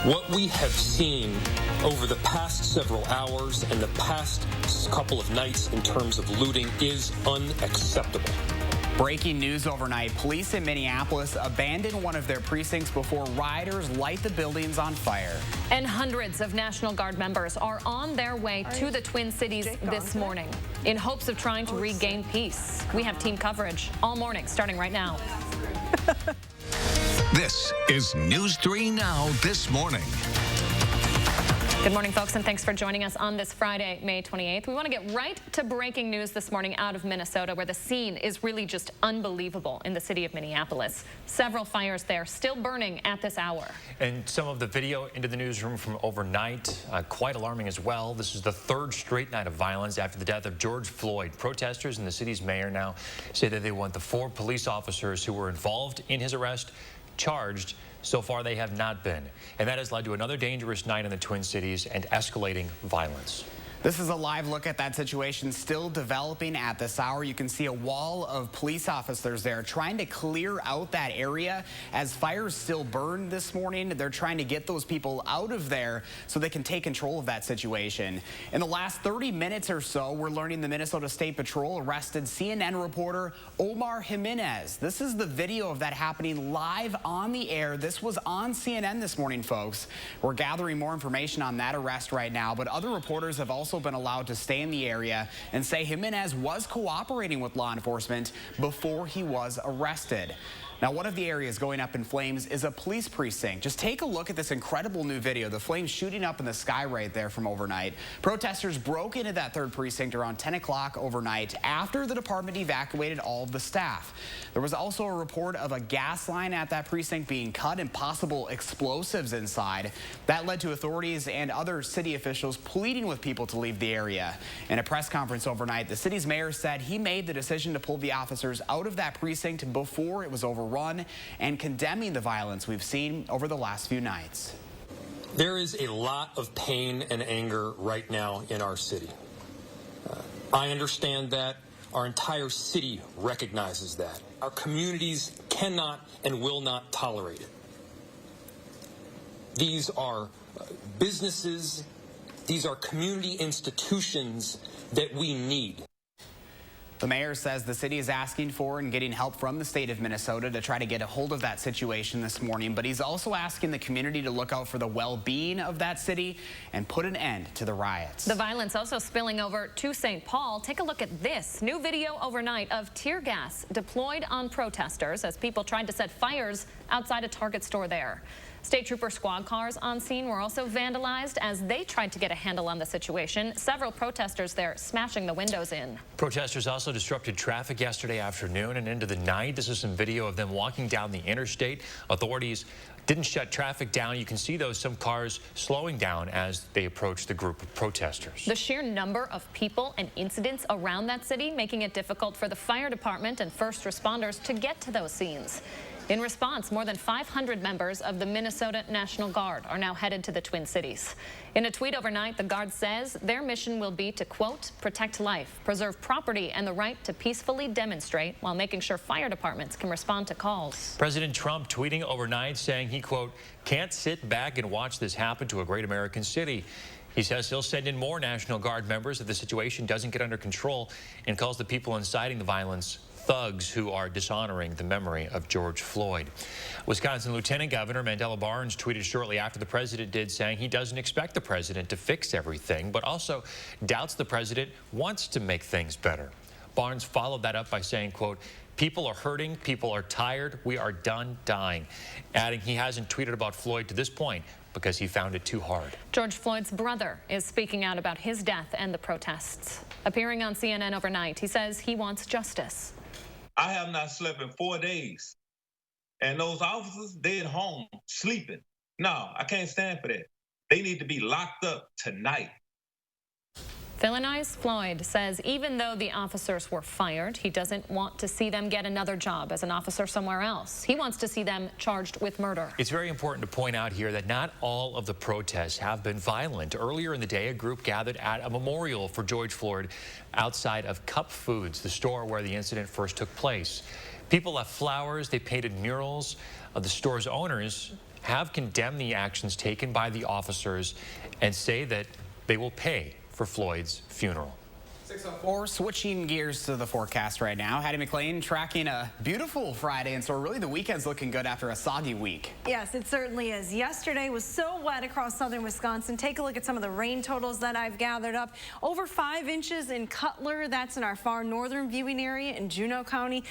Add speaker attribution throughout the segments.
Speaker 1: What we have seen over the past several hours and the past couple of nights in terms of looting is unacceptable.
Speaker 2: Breaking news overnight, police in Minneapolis abandoned one of their precincts before rioters light the buildings on fire.
Speaker 3: And hundreds of National Guard members are on their way to the Twin Cities this morning in hopes of trying to regain peace. We have team coverage all morning, starting right now.
Speaker 4: This is News 3 Now this morning.
Speaker 3: Good morning, folks, and thanks for joining us on this Friday, May 28th. We want to get right to breaking news this morning out of Minnesota, where the scene is really just unbelievable in the city of Minneapolis. Several fires there still burning at this hour.
Speaker 5: And some of the video into the newsroom from overnight, quite alarming as well. This is the third straight night of violence after the death of George Floyd. Protesters and the city's mayor now say that they want the 4 police officers who were involved in his arrest charged. So far, they have not been. And that has led to another dangerous night in the Twin Cities and escalating violence.
Speaker 2: This is a live look at that situation still developing at this hour. You can see a wall of police officers there trying to clear out that area as fires still burn this morning. They're trying to get those people out of there so they can take control of that situation. In the last 30 minutes or so, we're learning the Minnesota State Patrol arrested CNN reporter Omar Jimenez. This is the video of that happening live on the air. This was on CNN this morning, folks. We're gathering more information on that arrest right now, but other reporters have also been allowed to stay in the area and say Jimenez was cooperating with law enforcement before he was arrested. Now, one of the areas going up in flames is a police precinct. Just take a look at this incredible new video. The flames shooting up in the sky right there from overnight. Protesters broke into that 3rd precinct around 10 o'clock overnight after the department evacuated all of the staff. There was also a report of a gas line at that precinct being cut and possible explosives inside. That led to authorities and other city officials pleading with people to leave the area. In a press conference overnight, the city's mayor said he made the decision to pull the officers out of that precinct before it was overrun, and condemning the violence we've seen over the last few nights.
Speaker 1: There is a lot of pain and anger right now in our city. I understand that. Our entire city recognizes that. Our communities cannot and will not tolerate it. These are businesses, these are community institutions that we need.
Speaker 2: The mayor says the city is asking for and getting help from the state of Minnesota to try to get a hold of that situation this morning, but he's also asking the community to look out for the well-being of that city and put an end to the riots.
Speaker 3: The violence also spilling over to St. Paul. Take a look at this new video overnight of tear gas deployed on protesters as people tried to set fires outside a Target store there. State Trooper squad cars on scene were also vandalized as they tried to get a handle on the situation. Several protesters there smashing the windows in.
Speaker 5: Protesters also disrupted traffic yesterday afternoon and into the night. This is some video of them walking down the interstate. Authorities didn't shut traffic down. You can see some cars slowing down as they approach the group of protesters.
Speaker 3: The sheer number of people and incidents around that city making it difficult for the fire department and first responders to get to those scenes. In response, more than 500 members of the Minnesota National Guard are now headed to the Twin Cities. In a tweet overnight, the Guard says their mission will be to, quote, protect life, preserve property, and the right to peacefully demonstrate while making sure fire departments can respond to calls.
Speaker 5: President Trump tweeting overnight saying he, quote, can't sit back and watch this happen to a great American city. He says he'll send in more National Guard members if the situation doesn't get under control, and calls the people inciting the violence thugs who are dishonoring the memory of George Floyd. Wisconsin Lieutenant Governor Mandela Barnes tweeted shortly after the president did, saying he doesn't expect the president to fix everything, but also doubts the president wants to make things better. Barnes followed that up by saying, quote, people are hurting, people are tired, we are done dying, adding he hasn't tweeted about Floyd to this point because he found it too hard.
Speaker 3: George Floyd's brother is speaking out about his death and the protests. Appearing on CNN overnight, he says he wants justice.
Speaker 6: I have not slept in 4 days. And those officers, they're at home sleeping. No, I can't stand for that. They need to be locked up tonight.
Speaker 3: Philonise Floyd says even though the officers were fired, he doesn't want to see them get another job as an officer somewhere else. He wants to see them charged with murder.
Speaker 5: It's very important to point out here that not all of the protests have been violent. Earlier in the day, a group gathered at a memorial for George Floyd outside of Cup Foods, the store where the incident first took place. People left flowers, they painted murals. The store's owners have condemned the actions taken by the officers and say that they will pay for Floyd's funeral.
Speaker 2: 6:04, switching gears to the forecast right now. Hattie McLean tracking a beautiful Friday, and so really the weekend's looking good after a soggy week.
Speaker 7: Yes, it certainly is. Yesterday was so wet across southern Wisconsin. Take a look at some of the rain totals that I've gathered up. Over 5 inches in Cutler, that's in our far northern viewing area in Juneau County.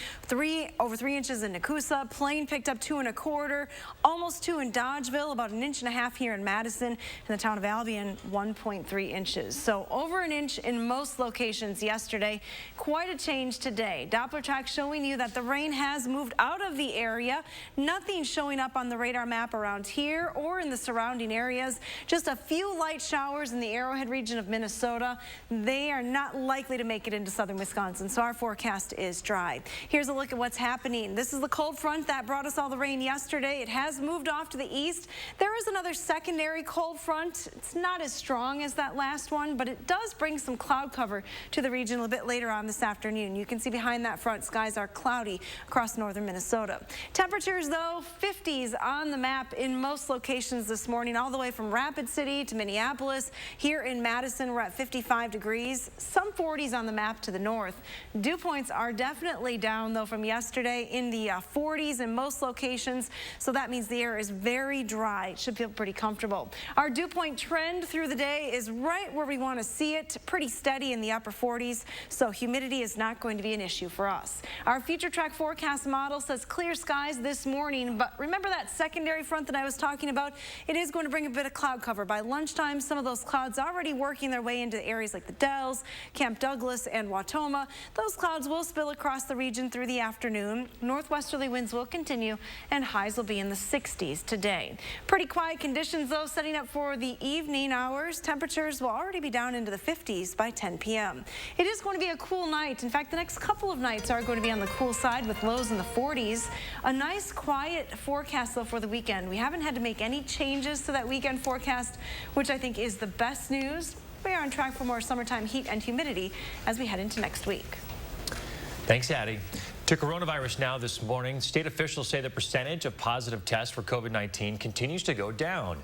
Speaker 7: Over 3 inches in Nakusa. Plain picked up 2 1/4. Almost 2 in Dodgeville. About 1.5 inches here in Madison. In the town of Albion, 1.3 inches. So over an inch in most locations yesterday. Quite a change today. Doppler track showing you that the rain has moved out of the area. Nothing showing up on the radar map around here or in the surrounding areas. Just a few light showers in the Arrowhead region of Minnesota. They are not likely to make it into southern Wisconsin, so our forecast is dry. Here's a look at what's happening. This is the cold front that brought us all the rain yesterday. It has moved off to the east. There is another secondary cold front. It's not as strong as that last one, but it does bring some cloud cover to the region a little bit later on this afternoon. You can see behind that front, skies are cloudy across northern Minnesota. Temperatures, though, 50s on the map in most locations this morning, all the way from Rapid City to Minneapolis. Here in Madison, we're at 55 degrees, some 40s on the map to the north. Dew points are definitely down, though, from yesterday in the 40s in most locations, so that means the air is very dry. It should feel pretty comfortable. Our dew point trend through the day is right where we want to see it, pretty steady in the upper 40s, so humidity is not going to be an issue for us. Our future track forecast model says clear skies this morning, but remember that secondary front that I was talking about? It is going to bring a bit of cloud cover. By lunchtime, some of those clouds already working their way into areas like the Dells, Camp Douglas, and Wautoma. Those clouds will spill across the region through the afternoon. Northwesterly winds will continue, and highs will be in the 60s today. Pretty quiet conditions, though, setting up for the evening hours. Temperatures will already be down into the 50s by 10 p.m. It is going to be a cool night. In fact, the next couple of nights are going to be on the cool side with lows in the 40s. A nice quiet forecast, though, for the weekend. We haven't had to make any changes to that weekend forecast, which I think is the best news. We are on track for more summertime heat and humidity as we head into next week.
Speaker 5: Thanks, Addie. To coronavirus now this morning, state officials say the percentage of positive tests for COVID-19 continues to go down.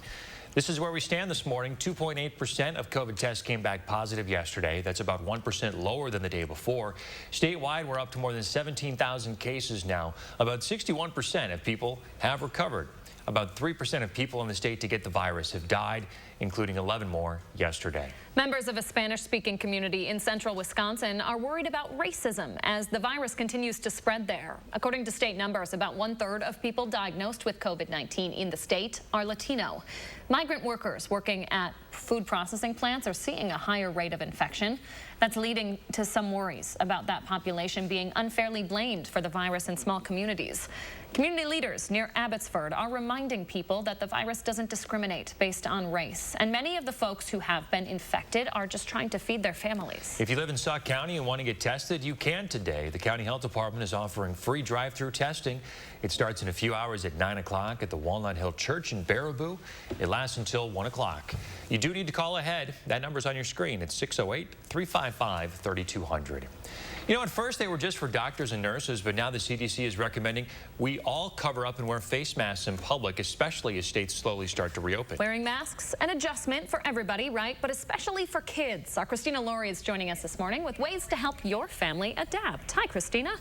Speaker 5: This is where we stand this morning. 2.8% of COVID tests came back positive yesterday. That's about 1% lower than the day before. Statewide, we're up to more than 17,000 cases now. About 61% of people have recovered. About 3% of people in the state to get the virus have died, including 11 more yesterday.
Speaker 3: Members of a Spanish-speaking community in central Wisconsin are worried about racism as the virus continues to spread there. According to state numbers, about 1/3 of people diagnosed with COVID-19 in the state are Latino. Migrant workers working at food processing plants are seeing a higher rate of infection. That's leading to some worries about that population being unfairly blamed for the virus in small communities. Community leaders near Abbotsford are reminding people that the virus doesn't discriminate based on race, and many of the folks who have been infected are just trying to feed their families.
Speaker 5: If you live in Sauk County and want to get tested, you can today. The County Health Department is offering free drive-through testing. It starts in a few hours at 9 o'clock at the Walnut Hill Church in Baraboo. It lasts until 1 o'clock. You do need to call ahead. That number's on your screen. It's 608-355-3200. You know, at first they were just for doctors and nurses, but now the CDC is recommending we all cover up and wear face masks in public, especially as states slowly start to reopen.
Speaker 3: Wearing masks, an adjustment for everybody, right? But especially for kids. Our Christina Laurie is joining us this morning with ways to help your family adapt. Hi, Christina.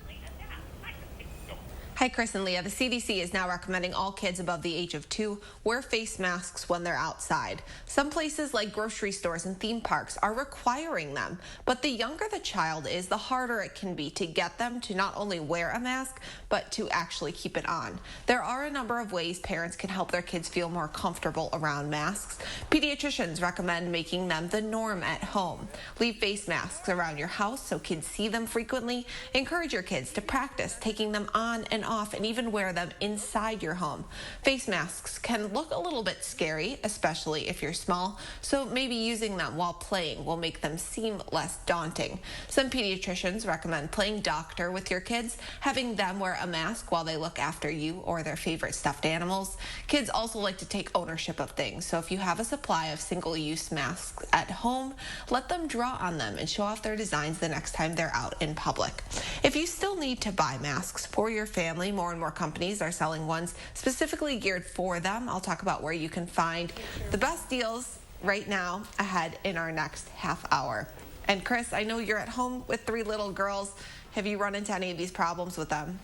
Speaker 8: Hi, Chris and Leah. The CDC is now recommending all kids above the age of 2 wear face masks when they're outside. Some places like grocery stores and theme parks are requiring them, but the younger the child is, the harder it can be to get them to not only wear a mask, but to actually keep it on. There are a number of ways parents can help their kids feel more comfortable around masks. Pediatricians recommend making them the norm at home. Leave face masks around your house so kids see them frequently. Encourage your kids to practice taking them on and off and even wear them inside your home. Face masks can look a little bit scary, especially if you're small, so maybe using them while playing will make them seem less daunting. Some pediatricians recommend playing doctor with your kids, having them wear a mask while they look after you or their favorite stuffed animals. Kids also like to take ownership of things, so if you have a supply of single-use masks at home, let them draw on them and show off their designs the next time they're out in public. If you still need to buy masks for your family, family. More and more companies are selling ones specifically geared for them. I'll talk about where you can find the best deals right now ahead in our next half hour. And Chris, I know you're at home with 3 little girls. Have you run into any of these problems with them?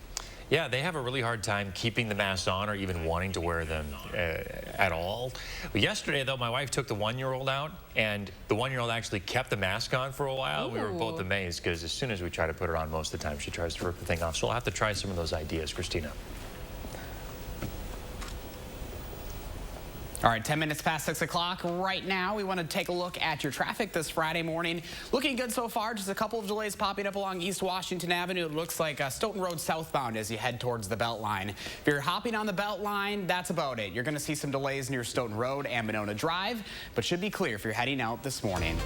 Speaker 5: Yeah, they have a really hard time keeping the masks on or even wanting to wear them at all. But yesterday, though, my wife took the 1-year-old out, and the 1-year-old actually kept the mask on for a while. Ooh. We were both amazed because as soon as we try to put it on, most of the time she tries to rip the thing off. So we'll have to try some of those ideas, Christina.
Speaker 2: All right, 10 minutes past 6 o'clock. Right now, we want to take a look at your traffic this Friday morning. Looking good so far. Just a couple of delays popping up along East Washington Avenue. It looks like Stoughton Road southbound as you head towards the Beltline. If you're hopping on the Beltline, that's about it. You're going to see some delays near Stoughton Road and Monona Drive, but should be clear if you're heading out this morning.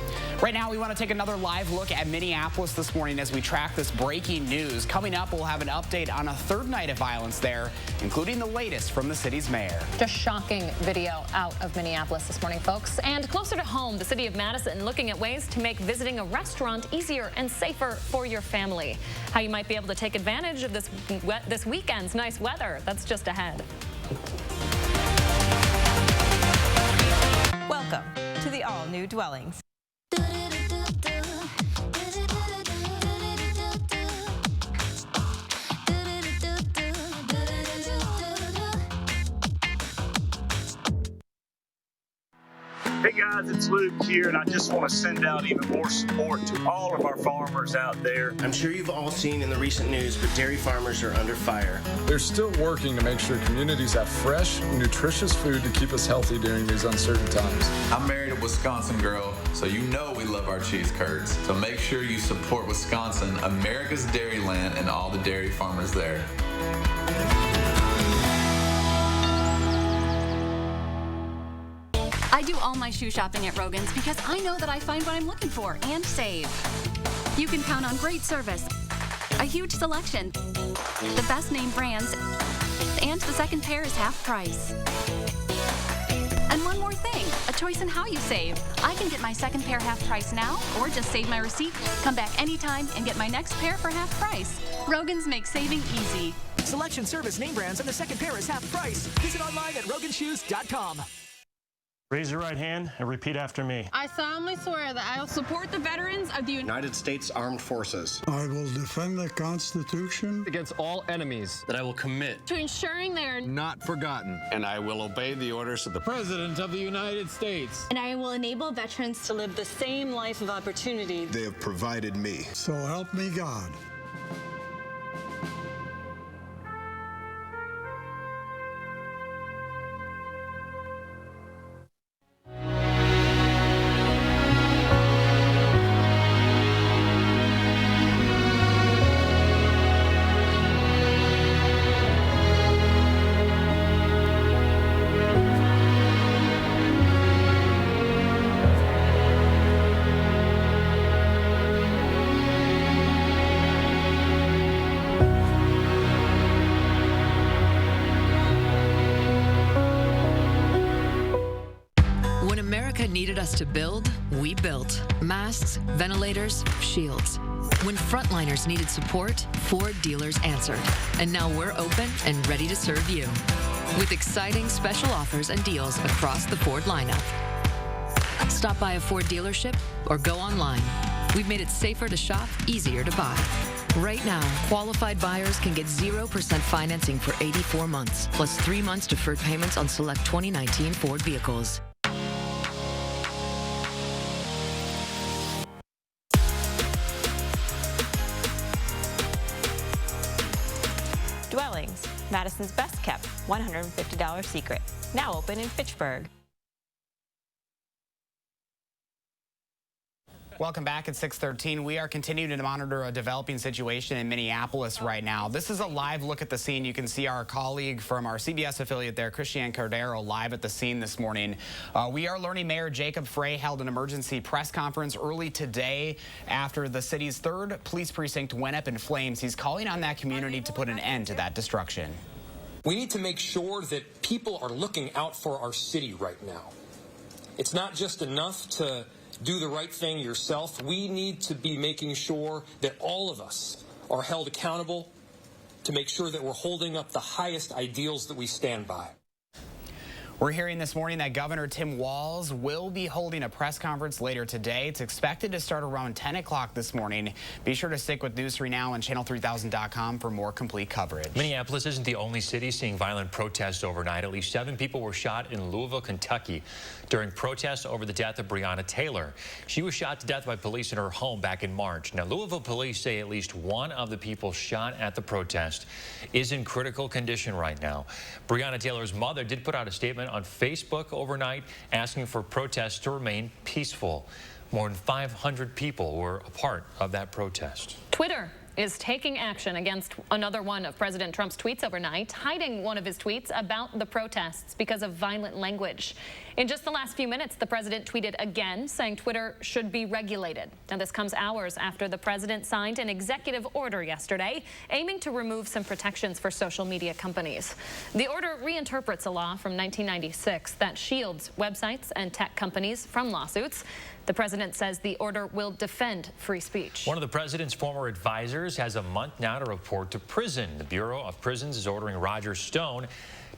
Speaker 2: Right now, we want to take another live look at Minneapolis this morning as we track this breaking news. Coming up, we'll have an update on a 3rd night of violence there, including the latest from the city's mayor.
Speaker 3: Just shocking video out of Minneapolis this morning, folks. And closer to home, the city of Madison looking at ways to make visiting a restaurant easier and safer for your family. How you might be able to take advantage of this weekend's nice weather. That's just ahead.
Speaker 9: Welcome to the all-new Dwellings.
Speaker 10: Hey guys, it's Luke here, and I just want to send out even more support to all of our farmers out there.
Speaker 11: I'm sure you've all seen in the recent news, but dairy farmers are under fire.
Speaker 12: They're still working to make sure communities have fresh, nutritious food to keep us healthy during these uncertain times.
Speaker 13: I'm married a Wisconsin girl, so you know we love our cheese curds. So make sure you support Wisconsin, America's dairy land, and all the dairy farmers there.
Speaker 14: I do all my shoe shopping at Rogan's because I know that I find what I'm looking for and save. You can count on great service, a huge selection, the best name brands, and the second pair is half price. And one more thing, a choice in how you save. I can get my second pair half price now, or just save my receipt, come back anytime, and get my next pair for half price. Rogan's makes saving easy.
Speaker 15: Selection, service, name brands, and the second pair is half price. Visit online at roganshoes.com.
Speaker 10: Raise your right hand and repeat after me.
Speaker 16: I solemnly swear that I will support the veterans of the
Speaker 11: United States Armed Forces.
Speaker 17: I will defend the Constitution
Speaker 18: against all enemies.
Speaker 19: That I will commit
Speaker 16: to ensuring they are
Speaker 19: not forgotten.
Speaker 18: And I will obey the orders of the President of the United States.
Speaker 20: And I will enable veterans to live the same life of opportunity
Speaker 17: they have provided me. So help me God.
Speaker 21: Needed us to build, we built. Masks, ventilators, shields. When frontliners needed support, Ford dealers answered. And now we're open and ready to serve you. With exciting special offers and deals across the Ford lineup. Stop by a Ford dealership or go online. We've made it safer to shop, easier to buy. Right now, qualified buyers can get 0% financing for 84 months, plus 3 months deferred payments on select 2019 Ford vehicles.
Speaker 9: Dwellings, Madison's best kept $150 secret. Now open in Fitchburg.
Speaker 2: Welcome back at 6:13. We are continuing to monitor a developing situation in Minneapolis right now. This is a live look at the scene. You can see our colleague from our CBS affiliate there, Christiane Cordero, live at the scene this morning. We are learning Mayor Jacob Frey held an emergency press conference early today after the city's 3rd police precinct went up in flames. He's calling on that community to put an end to that destruction.
Speaker 1: We need to make sure that people are looking out for our city right now. It's not just enough to do the right thing yourself. We need to be making sure that all of us are held accountable to make sure that we're holding up the highest ideals that we stand by.
Speaker 2: We're hearing this morning that Governor Tim Walz will be holding a press conference later today. It's expected to start around 10 o'clock this morning. Be sure to stick with News 3 Now and channel3000.com for more complete coverage.
Speaker 5: Minneapolis isn't the only city seeing violent protests overnight. At least 7 people were shot in Louisville, Kentucky during protests over the death of Breonna Taylor. She was shot to death by police in her home back in March. Now, Louisville police say at least one of the people shot at the protest is in critical condition right now. Breonna Taylor's mother did put out a statement on Facebook overnight asking for protests to remain peaceful. More than 500 people were a part of that protest.
Speaker 3: Twitter is taking action against another one of President Trump's tweets overnight, hiding one of his tweets about the protests because of violent language. In just the last few minutes, the president tweeted again, saying Twitter should be regulated. Now, this comes hours after the president signed an executive order yesterday, aiming to remove some protections for social media companies. The order reinterprets a law from 1996 that shields websites and tech companies from lawsuits. The president says the order will defend free speech.
Speaker 5: One of the president's former advisors has a month now to report to prison. The Bureau of Prisons is ordering Roger Stone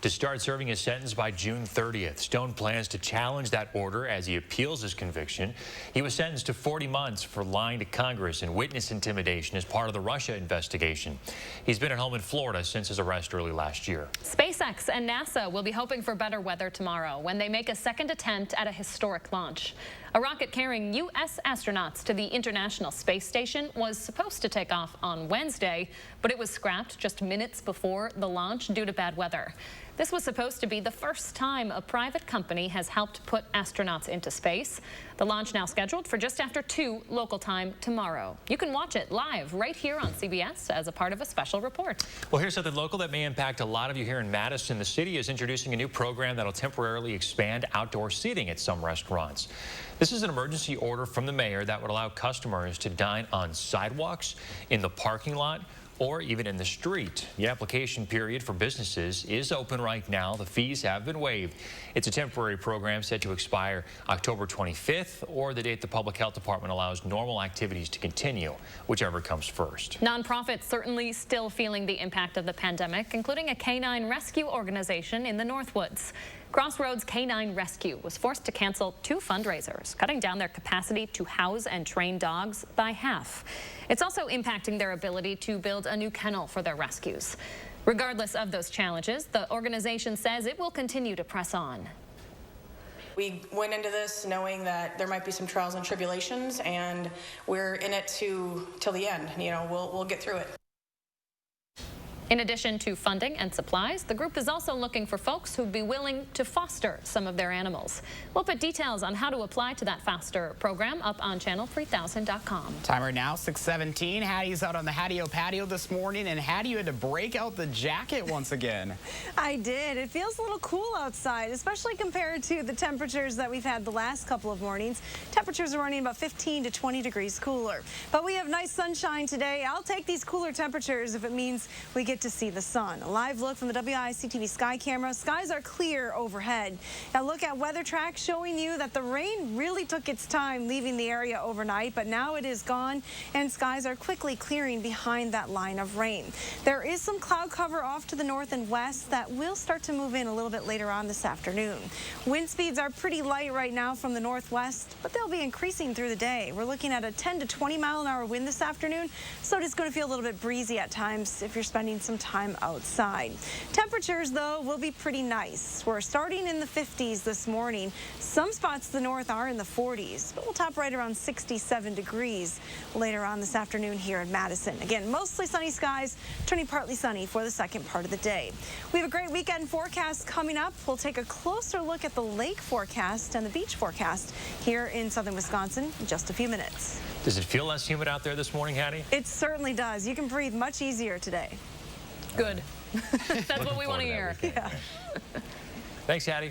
Speaker 5: to start serving his sentence by June 30th. Stone plans to challenge that order as he appeals his conviction. He was sentenced to 40 months for lying to Congress and witness intimidation as part of the Russia investigation. He's been at home in Florida since his arrest early last year.
Speaker 3: SpaceX and NASA will be hoping for better weather tomorrow when they make a second attempt at a historic launch. A rocket carrying U.S. astronauts to the International Space Station was supposed to take off on Wednesday, but it was scrapped just minutes before the launch due to bad weather. This was supposed to be the first time a private company has helped put astronauts into space. The launch now scheduled for just after 2 local time tomorrow. You can watch it live right here on CBS as a part of a special report.
Speaker 5: Well, here's something local that may impact a lot of you here in Madison. The city is introducing a new program that'll temporarily expand outdoor seating at some restaurants. This is an emergency order from the mayor that would allow customers to dine on sidewalks, in the parking lot, or even in the street. The application period for businesses is open right now. The fees have been waived. It's a temporary program set to expire October 25th or the date the Public Health Department allows normal activities to continue, whichever comes first.
Speaker 3: Nonprofits certainly still feeling the impact of the pandemic, including a canine rescue organization in the Northwoods. Crossroads Canine Rescue was forced to cancel 2 fundraisers, cutting down their capacity to house and train dogs by half. It's also impacting their ability to build a new kennel for their rescues. Regardless of those challenges, the organization says it will continue to press on.
Speaker 19: We went into this knowing that there might be some trials and tribulations, and we're in it till the end. You know, we'll get through it.
Speaker 3: In addition to funding and supplies, the group is also looking for folks who'd be willing to foster some of their animals. We'll put details on how to apply to that foster program up on channel3000.com.
Speaker 2: Time right now, 6:17. Hattie's out on the Hattie-O patio this morning, and Hattie, you had to break out the jacket once again.
Speaker 7: I did. It feels a little cool outside, especially compared to the temperatures that we've had the last couple of mornings. Temperatures are running about 15 to 20 degrees cooler. But we have nice sunshine today. I'll take these cooler temperatures if it means we get to see the sun. A live look from the WICTV sky camera. Skies are clear overhead. Now look at weather track showing you that the rain really took its time leaving the area overnight, but now it is gone and skies are quickly clearing behind that line of rain. There is some cloud cover off to the north and west that will start to move in a little bit later on this afternoon. Wind speeds are pretty light right now from the northwest, but they'll be increasing through the day. We're looking at a 10 to 20 mile an hour wind this afternoon, so it is going to feel a little bit breezy at times if you're spending some time outside. Temperatures, though, will be pretty nice. We're starting in the 50s this morning. Some spots to the north are in the 40s, but we'll top right around 67 degrees later on this afternoon here in Madison. Again, mostly sunny skies, turning partly sunny for the second part of the day. We have a great weekend forecast coming up. We'll take a closer look at the lake forecast and the beach forecast here in southern Wisconsin in just a few minutes.
Speaker 5: Does it feel less humid out there this morning, Hattie?
Speaker 7: It certainly does. You can breathe much easier today.
Speaker 3: Good. That's what we want to hear.
Speaker 7: Yeah.
Speaker 5: Thanks, Hattie.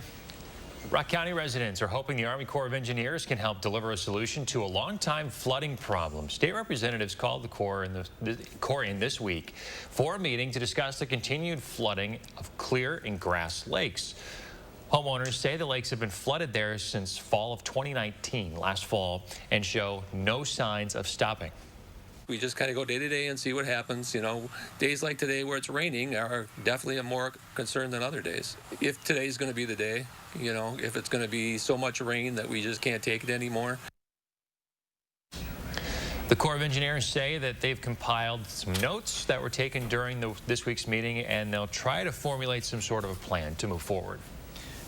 Speaker 5: Rock County residents are hoping the Army Corps of Engineers can help deliver a solution to a long-time flooding problem. State representatives called the Corps in this week for a meeting to discuss the continued flooding of Clear and Grass lakes. Homeowners say the lakes have been flooded there since fall of 2019, last fall, and show no signs of stopping.
Speaker 4: We just kind of go day to day and see what happens. You know, days like today where it's raining are definitely a more concern than other days. If today's going to be the day, you know, if it's going to be so much rain that we just can't take it anymore.
Speaker 5: The Corps of Engineers say that they've compiled some notes that were taken during this week's meeting, and they'll try to formulate some sort of a plan to move forward.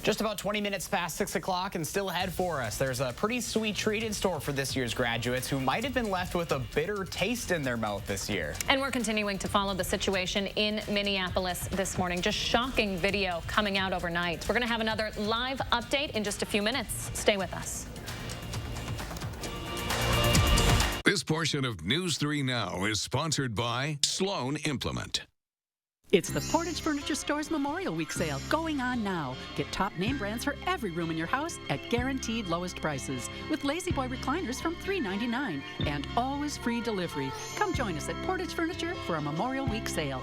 Speaker 2: Just about 20 minutes past 6 o'clock and still ahead for us. There's a pretty sweet treat in store for this year's graduates who might have been left with a bitter taste in their mouth this year.
Speaker 3: And we're continuing to follow the situation in Minneapolis this morning. Just shocking video coming out overnight. We're going to have another live update in just a few minutes. Stay with us.
Speaker 22: This portion of News 3 Now is sponsored by Sloan Implement.
Speaker 23: It's the Portage Furniture Store's Memorial Week sale going on now. Get top name brands for every room in your house at guaranteed lowest prices with Lazy Boy recliners from $3.99 and always free delivery. Come join us at Portage Furniture for a Memorial Week sale.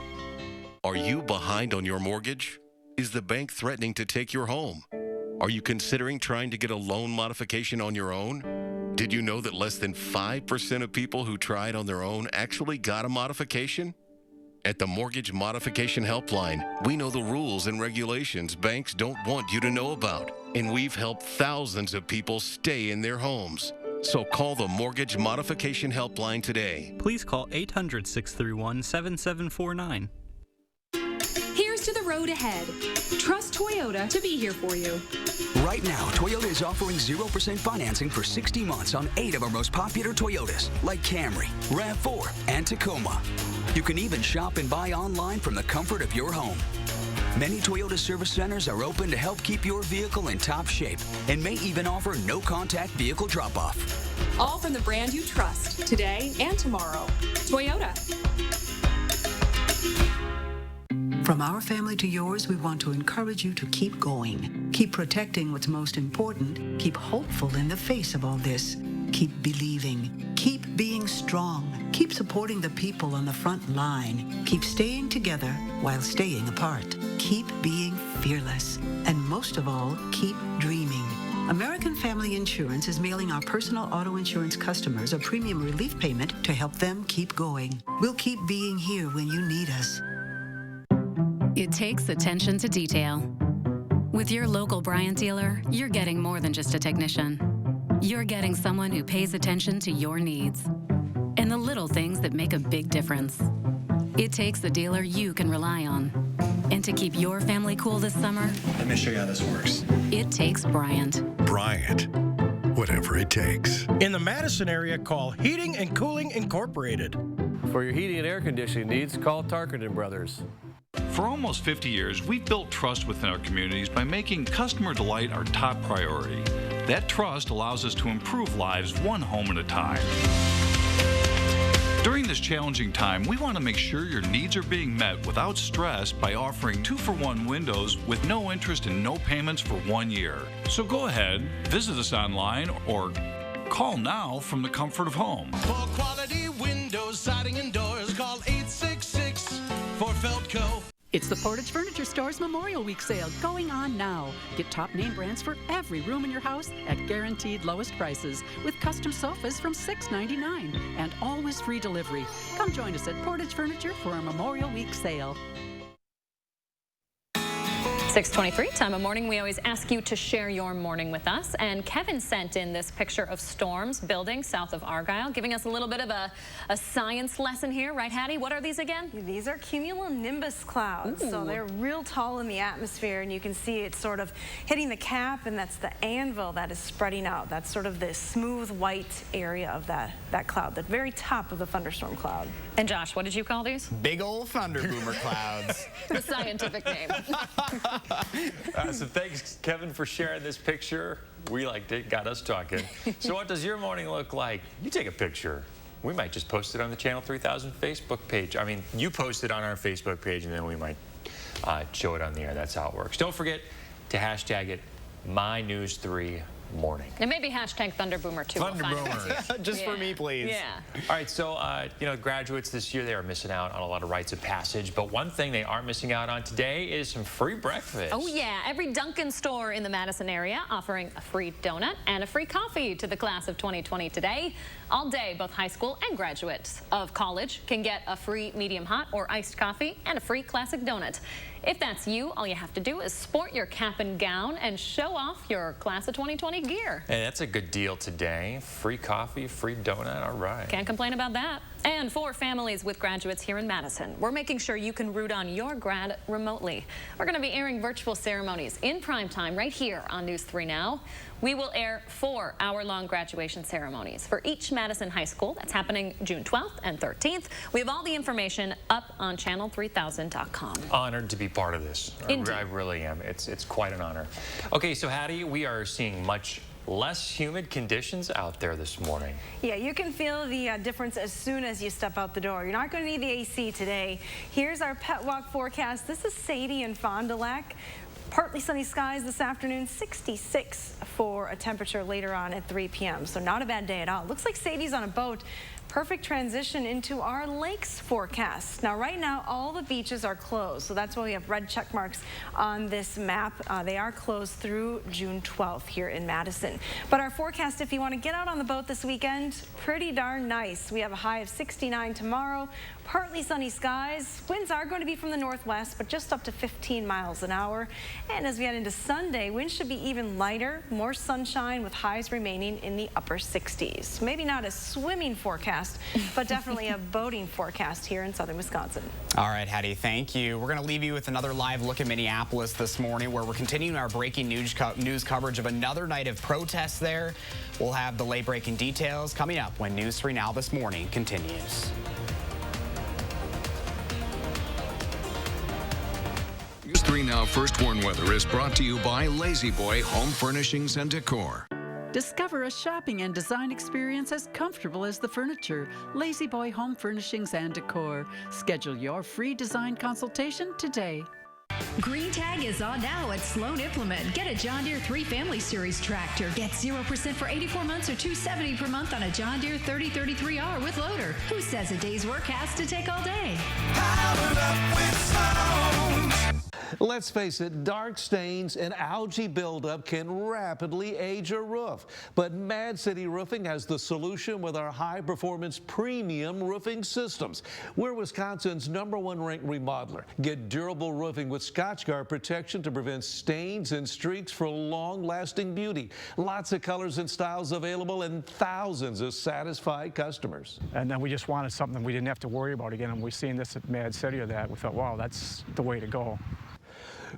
Speaker 24: Are you behind on your mortgage? Is the bank threatening to take your home? Are you considering trying to get a loan modification on your own? Did you know that less than 5% of people who tried on their own actually got a modification? At the Mortgage Modification Helpline, we know the rules and regulations banks don't want you to know about, and we've helped thousands of people stay in their homes. So call the Mortgage Modification Helpline today.
Speaker 25: Please call 800-631-7749.
Speaker 26: Here's to the road ahead. Trust Toyota to be here for you.
Speaker 27: Right now, Toyota is offering 0% financing for 60 months on 8 of our most popular Toyotas, like Camry, RAV4, and Tacoma. You can even shop and buy online from the comfort of your home. Many Toyota service centers are open to help keep your vehicle in top shape and may even offer no-contact vehicle drop-off.
Speaker 26: All from the brand you trust, today and tomorrow. Toyota.
Speaker 28: From our family to yours, we want to encourage you to keep going. Keep protecting what's most important. Keep hopeful in the face of all this. Keep believing. Keep being strong. Keep supporting the people on the front line. Keep staying together while staying apart. Keep being fearless. And most of all, keep dreaming. American Family Insurance is mailing our personal auto insurance customers a premium relief payment to help them keep going. We'll keep being here when you need us.
Speaker 29: It takes attention to detail. With your local Bryant dealer, you're getting more than just a technician. You're getting someone who pays attention to your needs and the little things that make a big difference. It takes a dealer you can rely on. And to keep your family cool this summer,
Speaker 30: let me show you how this works.
Speaker 29: It takes Bryant.
Speaker 30: Bryant. Whatever it takes. In the Madison area, call Heating and Cooling Incorporated.
Speaker 31: For your heating and air conditioning needs, call Tarkenton Brothers.
Speaker 32: For almost 50 years, we've built trust within our communities by making customer delight our top priority. That trust allows us to improve lives one home at a time. During this challenging time, we want to make sure your needs are being met without stress by offering 2-for-1 windows with no interest and no payments for 1 year. So go ahead, visit us online, or call now from the comfort of home.
Speaker 33: For quality windows, siding, and doors, call 866 for Feldco.
Speaker 23: It's the Portage Furniture Store's Memorial Week sale going on now. Get top name brands for every room in your house at guaranteed lowest prices with custom sofas from $6.99 and always free delivery. Come join us at Portage Furniture for our Memorial Week sale.
Speaker 3: 6:23, time of morning. We always ask you to share your morning with us. And Kevin sent in this picture of storms building south of Argyle, giving us a little bit of a science lesson here. Right, Hattie? What are these again?
Speaker 7: These are cumulonimbus clouds. Ooh. So they're real tall in the atmosphere, and you can see it sort of hitting the cap, and that's the anvil that is spreading out. That's sort of the smooth white area of that cloud, the very top of the thunderstorm cloud.
Speaker 3: And Josh, what did you call these?
Speaker 2: Big old thunder boomer clouds.
Speaker 3: The scientific name.
Speaker 5: So thanks, Kevin, for sharing this picture. We got us talking. So what does your morning look like? You take a picture. We might just post it on the Channel 3000 Facebook page. I mean, you post it on our Facebook page, and then we might show it on the air. That's how it works. Don't forget to hashtag it MyNews3 morning.
Speaker 3: And maybe hashtag Thunderboomer too.
Speaker 2: Thunderboomer. Just for me, please.
Speaker 3: Yeah.
Speaker 5: All right, so, graduates this year, they are missing out on a lot of rites of passage, but one thing they aren't missing out on today is some free breakfast.
Speaker 3: Oh, yeah. Every Dunkin' store in the Madison area offering a free donut and a free coffee to the class of 2020 today. All day, both high school and graduates of college can get a free medium hot or iced coffee and a free classic donut. If that's you, all you have to do is sport your cap and gown and show off your class of 2020 gear.
Speaker 5: Hey, that's a good deal today. Free coffee, free donut, all right.
Speaker 3: Can't complain about that. And for families with graduates here in Madison, we're making sure you can root on your grad remotely. We're going to be airing virtual ceremonies in prime time right here on News 3 Now. We will air 4 hour-long graduation ceremonies for each Madison high school. That's happening June 12th and 13th. We have all the information up on channel3000.com.
Speaker 5: Honored to be part of this. I really am. It's quite an honor. Okay, so Hattie, we are seeing much less humid conditions out there this morning.
Speaker 7: Yeah, you can feel the difference as soon as you step out the door. You're not going to need the AC today. Here's our pet walk forecast. This is Sadie and Fond du Lac. Partly sunny skies this afternoon, 66 for a temperature later on at 3 p.m. So not a bad day at all. Looks like Sadie's on a boat. Perfect transition into our lakes forecast. Now, right now, all the beaches are closed, so that's why we have red check marks on this map. They are closed through June 12th here in Madison. But our forecast, if you want to get out on the boat this weekend, pretty darn nice. We have a high of 69 tomorrow, partly sunny skies. Winds are going to be from the northwest, but just up to 15 miles an hour. And as we head into Sunday, winds should be even lighter, more sunshine with highs remaining in the upper 60s. Maybe not a swimming forecast, but definitely a boating forecast here in southern Wisconsin.
Speaker 2: All right, Hattie, thank you. We're going to leave you with another live look at Minneapolis this morning, where we're continuing our breaking news coverage of another night of protests there. We'll have the late-breaking details coming up when News 3 Now this morning continues.
Speaker 22: News 3 Now First Warn Weather is brought to you by Lazy Boy Home Furnishings and Decor.
Speaker 23: Discover a shopping and design experience as comfortable as the furniture. Lazy Boy Home Furnishings and Decor. Schedule your free design consultation today.
Speaker 26: Green Tag is on now at Sloan Implement. Get a John Deere 3 Family Series tractor. Get 0% for 84 months or $270 per month on a John Deere 3033R with loader. Who says a day's work has to take all day?
Speaker 33: Powered up with Sloan. Let's face it, dark stains and algae buildup can rapidly age a roof. But Mad City Roofing has the solution with our high-performance premium roofing systems. We're Wisconsin's #1 ranked remodeler. Get durable roofing with Scotchguard protection to prevent stains and streaks for long-lasting beauty. Lots of colors and styles available and thousands of satisfied customers.
Speaker 6: And then we just wanted something we didn't have to worry about again. And we've seen this at Mad City or that. We thought, wow, that's the way to go.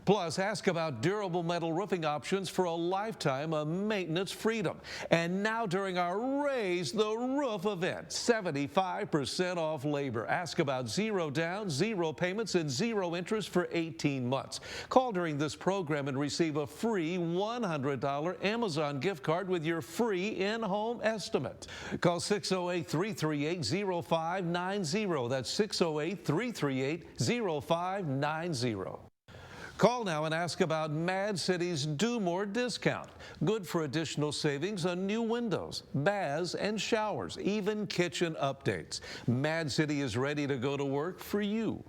Speaker 33: Plus, ask about durable metal roofing options for a lifetime of maintenance freedom. And now during our Raise the Roof event, 75% off labor. Ask about 0 down, 0 payments, and 0 interest for 18 months. Call during this program and receive a free $100 Amazon gift card with your free in-home estimate. Call 608-338-0590. That's 608-338-0590. Call now and ask about Mad City's Do More discount. Good for additional savings on new windows, baths, and showers, even kitchen updates. Mad City is ready to go to work for you.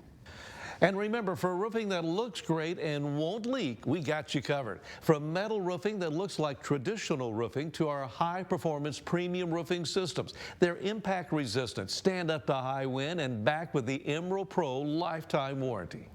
Speaker 33: And remember, for roofing that looks great and won't leak, we got you covered. From metal roofing that looks like traditional roofing to our high-performance premium roofing systems. They're impact resistant, stand up to high wind, and backed with the Emerald Pro lifetime warranty.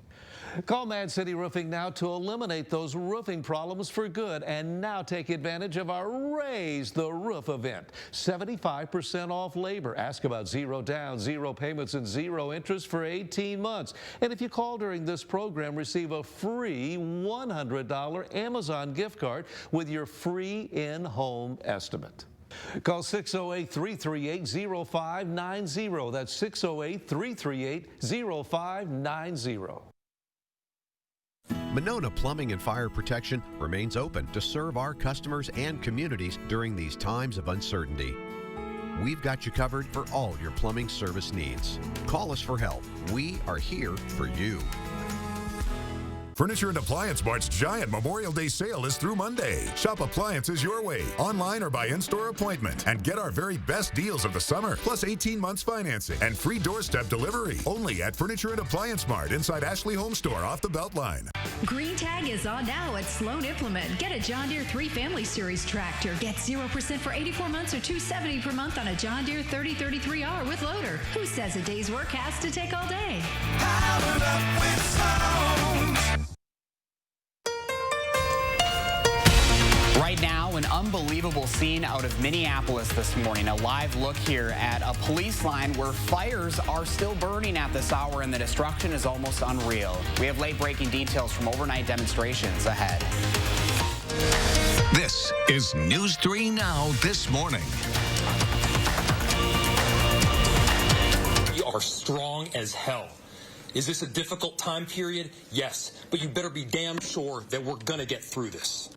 Speaker 33: Call Mad City Roofing now to eliminate those roofing problems for good, and now take advantage of our Raise the Roof event. 75% off labor. Ask about 0 down, 0 payments, and 0 interest for 18 months. And if you call during this program, receive a free $100 Amazon gift card with your free in-home estimate. Call 608-338-0590. That's 608-338-0590.
Speaker 8: Monona Plumbing and Fire Protection remains open to serve our customers and communities during these times of uncertainty. We've got you covered for all your plumbing service needs. Call us for help. We are here for you.
Speaker 9: Furniture and Appliance Mart's giant Memorial Day sale is through Monday. Shop appliances your way, online or by in-store appointment, and get our very best deals of the summer, plus 18 months financing and free doorstep delivery. Only at Furniture and Appliance Mart inside Ashley Home Store off the Beltline.
Speaker 26: Green Tag is on now at Sloan Implement. Get a John Deere 3 Family Series tractor. Get 0% for 84 months or $270 per month on a John Deere 3033R with loader. Who says a day's work has to take all day?
Speaker 10: Powered up with Sloan.
Speaker 2: Right now, an unbelievable scene out of Minneapolis this morning. A live look here at a police line where fires are still burning at this hour and the destruction is almost unreal. We have late-breaking details from overnight demonstrations ahead.
Speaker 22: This is News 3 Now this morning.
Speaker 1: We are strong as hell. Is this a difficult time period? Yes, but you better be damn sure that we're going to get through this.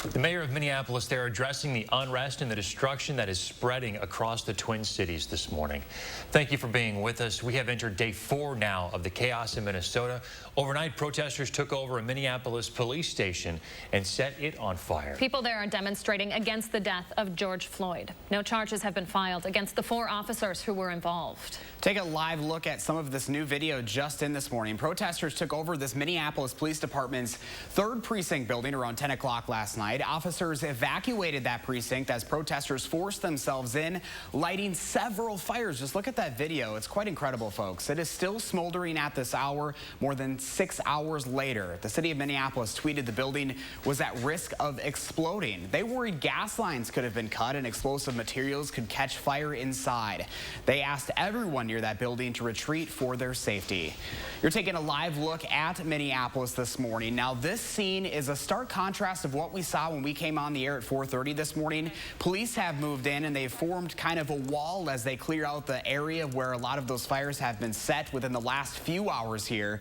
Speaker 5: The mayor of Minneapolis, they're addressing the unrest and the destruction that is spreading across the Twin Cities this morning. Thank you for being with us. We have entered day 4 now of the chaos in Minnesota. Overnight, protesters took over a Minneapolis police station and set it on fire.
Speaker 3: People there are demonstrating against the death of George Floyd. No charges have been filed against the 4 officers who were involved.
Speaker 2: Take a live look at some of this new video just in this morning. Protesters took over this Minneapolis Police Department's 3rd precinct building around 10 o'clock last night. Officers evacuated that precinct as protesters forced themselves in, lighting several fires. Just look at that video. It's quite incredible, folks. It is still smoldering at this hour, more than 6 hours later. The city of Minneapolis tweeted the building was at risk of exploding. They worried gas lines could have been cut and explosive materials could catch fire inside. They asked everyone near that building to retreat for their safety. You're taking a live look at Minneapolis this morning. Now, this scene is a stark contrast of what we saw when we came on the air at 4:30 this morning. Police have moved in and they've formed kind of a wall as they clear out the area where a lot of those fires have been set within the last few hours here.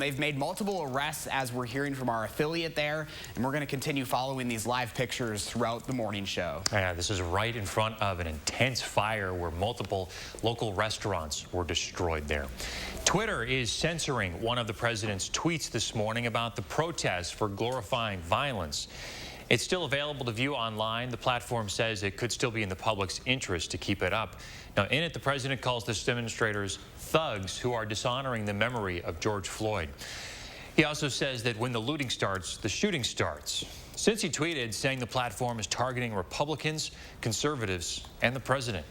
Speaker 2: They've made multiple arrests, as we're hearing from our affiliate there, and we're going to continue following these live pictures throughout the morning show.
Speaker 5: Yeah, this is right in front of an intense fire where multiple local restaurants were destroyed there. Twitter is censoring one of the president's tweets this morning about the protests for glorifying violence. It's still available to view online. The platform says it could still be in the public's interest to keep it up. Now, in it, the president calls the demonstrators thugs who are dishonoring the memory of George Floyd. He also says that when the looting starts, the shooting starts. Since he tweeted saying the platform is targeting Republicans, conservatives, and the president.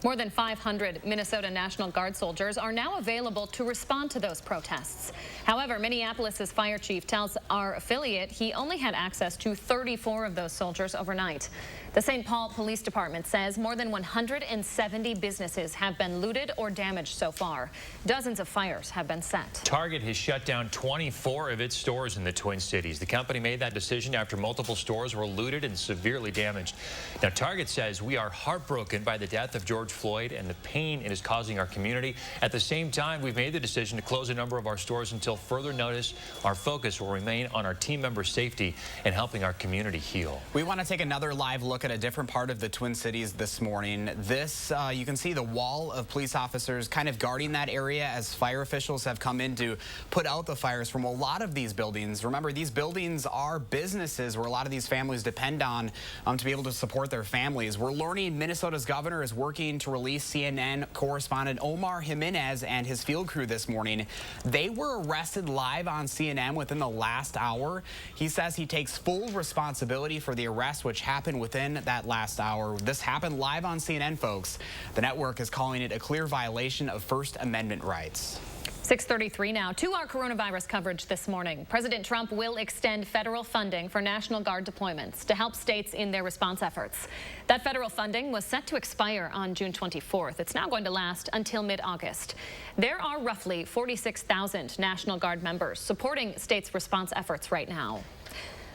Speaker 3: More than 500 Minnesota National Guard soldiers are now available to respond to those protests. However, Minneapolis's fire chief tells our affiliate he only had access to 34 of those soldiers overnight. The St. Paul Police Department says more than 170 businesses have been looted or damaged so far. Dozens of fires have been set.
Speaker 5: Target has shut down 24 of its stores in the Twin Cities. The company made that decision after multiple stores were looted and severely damaged. Now, Target says we are heartbroken by the death of George Floyd and the pain it is causing our community. At the same time, we've made the decision to close a number of our stores until further notice. Our focus will remain on our team members' safety and helping our community heal.
Speaker 2: We want to take another live look at a different part of the Twin Cities this morning. This, you can see the wall of police officers kind of guarding that area as fire officials have come in to put out the fires from a lot of these buildings. Remember, these buildings are businesses where a lot of these families depend on to be able to support their families. We're learning Minnesota's governor is working to release CNN correspondent Omar Jimenez and his field crew this morning. They were arrested live on CNN within the last hour. He says he takes full responsibility for the arrest, which happened within that last hour. This happened live on CNN, folks. The network is calling it a clear violation of First Amendment rights.
Speaker 3: 6:33 now. To our coronavirus coverage this morning. President Trump will extend federal funding for National Guard deployments to help states in their response efforts. That federal funding was set to expire on June 24th. It's now going to last until mid-August. There are roughly 46,000 National Guard members supporting states' response efforts right now.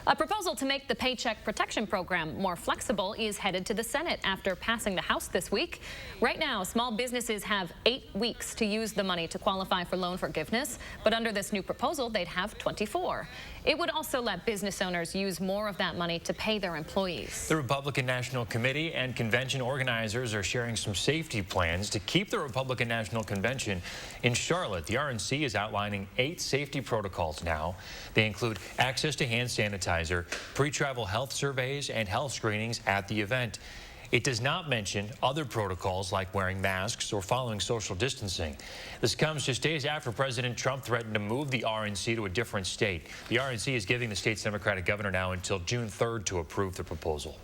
Speaker 3: A proposal to make the Paycheck Protection Program more flexible is headed to the Senate after passing the House this week. Right now, small businesses have 8 weeks to use the money to qualify for loan forgiveness, but under this new proposal, they'd have 24. It would also let business owners use more of that money to pay their employees.
Speaker 5: The Republican National Committee and convention organizers are sharing some safety plans to keep the Republican National Convention in Charlotte. The RNC is outlining 8 safety protocols now. They include access to hand sanitizer, pre-travel health surveys, and health screenings at the event. It does not mention other protocols like wearing masks or following social distancing. This comes just days after President Trump threatened to move the RNC to a different state. The RNC is giving the state's Democratic governor now until June 3rd to approve the proposal.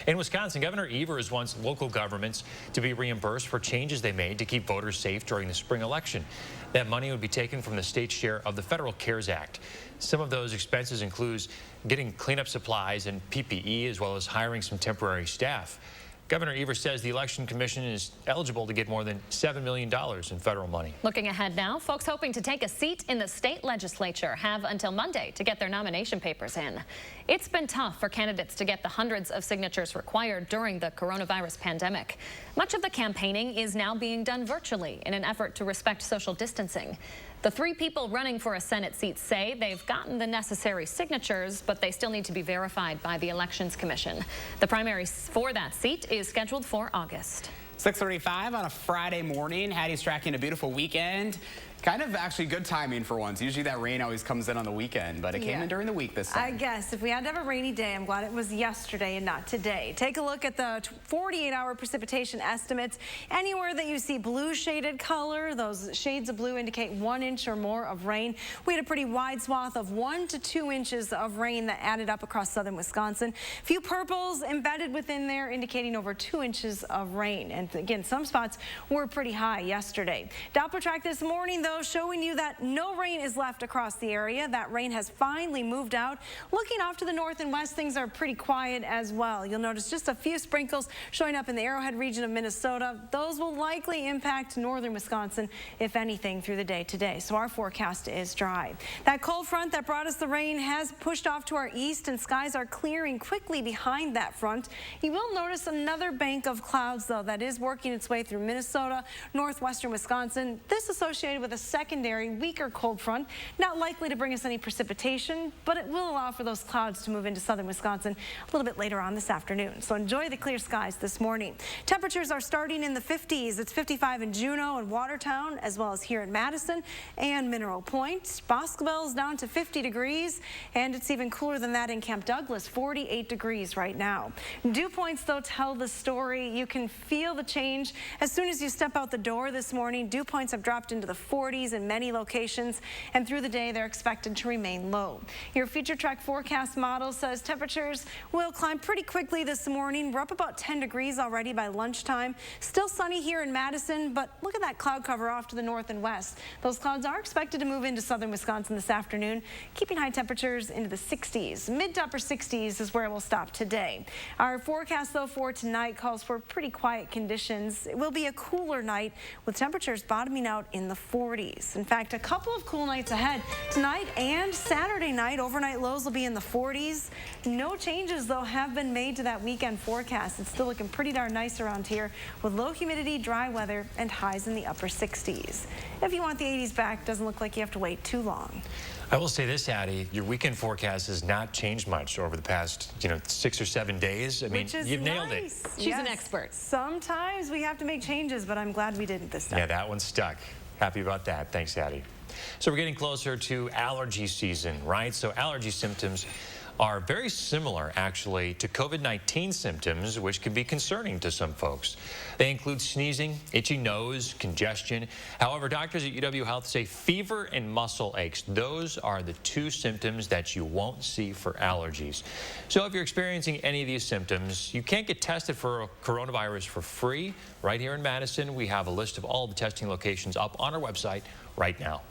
Speaker 5: In Wisconsin, Governor Evers wants local governments to be reimbursed for changes they made to keep voters safe during the spring election. That money would be taken from the state's share of the Federal CARES Act. Some of those expenses include getting cleanup supplies and PPE, as well as hiring some temporary staff. Governor Evers says the Election Commission is eligible to get more than $7 million in federal money.
Speaker 3: Looking ahead now, folks hoping to take a seat in the state legislature have until Monday to get their nomination papers in. It's been tough for candidates to get the hundreds of signatures required during the coronavirus pandemic. Much of the campaigning is now being done virtually in an effort to respect social distancing. The 3 people running for a Senate seat say they've gotten the necessary signatures, but they still need to be verified by the Elections Commission. The primary for that seat is scheduled for August.
Speaker 2: 6:35 on a Friday morning. Hattie's tracking a beautiful weekend. Kind of actually good timing for once. Usually that rain always comes in on the weekend, but it came in during the week this time.
Speaker 7: I guess if we had to have a rainy day, I'm glad it was yesterday and not today. Take a look at the 48-hour precipitation estimates. Anywhere that you see blue shaded color, those shades of blue indicate 1 inch or more of rain. We had a pretty wide swath of 1 to 2 inches of rain that added up across southern Wisconsin. A few purples embedded within there indicating over 2 inches of rain. And again, some spots were pretty high yesterday. Doppler track this morning, though, showing you that no rain is left across the area. That rain has finally moved out. Looking off to the north and west, things are pretty quiet as well. You'll notice just a few sprinkles showing up in the Arrowhead region of Minnesota. Those will likely impact northern Wisconsin, if anything, through the day today. So our forecast is dry. That cold front that brought us the rain has pushed off to our east, and skies are clearing quickly behind that front. You will notice another bank of clouds, though, that is working its way through Minnesota, northwestern Wisconsin. This associated with a secondary, weaker cold front, not likely to bring us any precipitation, but it will allow for those clouds to move into southern Wisconsin a little bit later on this afternoon. So enjoy the clear skies this morning. Temperatures are starting in the 50s. It's 55 in Juneau and Watertown, as well as here in Madison and Mineral Point. Boscobel is down to 50 degrees, and it's even cooler than that in Camp Douglas, 48 degrees right now. Dew points, though, tell the story. You can feel the change as soon as you step out the door this morning. Dew points have dropped into the 40s in many locations, and through the day they're expected to remain low. Your future track forecast model says temperatures will climb pretty quickly this morning. We're up about 10 degrees already by lunchtime. Still sunny here in Madison, but look at that cloud cover off to the north and west. Those clouds are expected to move into southern Wisconsin this afternoon, keeping high temperatures into the 60s. Mid to upper 60s is where we'll stop today. Our forecast, though, for tonight calls for pretty quiet conditions. It will be a cooler night with temperatures bottoming out in the 40s. In fact, a couple of cool nights ahead. Tonight and Saturday night, overnight lows will be in the 40s. No changes, though, have been made to that weekend forecast. It's still looking pretty darn nice around here with low humidity, dry weather, and highs in the upper 60s. If you want the 80s back, doesn't look like you have to wait too long.
Speaker 5: I will say this, Addie, your weekend forecast has not changed much over the past, 6 or 7 days. I mean, you've nailed it.
Speaker 3: She's an expert.
Speaker 7: Sometimes we have to make changes, but I'm glad we didn't this time.
Speaker 5: Yeah, that one stuck. Happy about that. Thanks, Addie. So we're getting closer to allergy season, right? So allergy symptoms are very similar, actually, to COVID-19 symptoms, which can be concerning to some folks. They include sneezing, itchy nose, congestion. However, doctors at UW Health say fever and muscle aches, those are the 2 symptoms that you won't see for allergies. So if you're experiencing any of these symptoms, you can't get tested for coronavirus for free. Right here in Madison, we have a list of all the testing locations up on our website right now.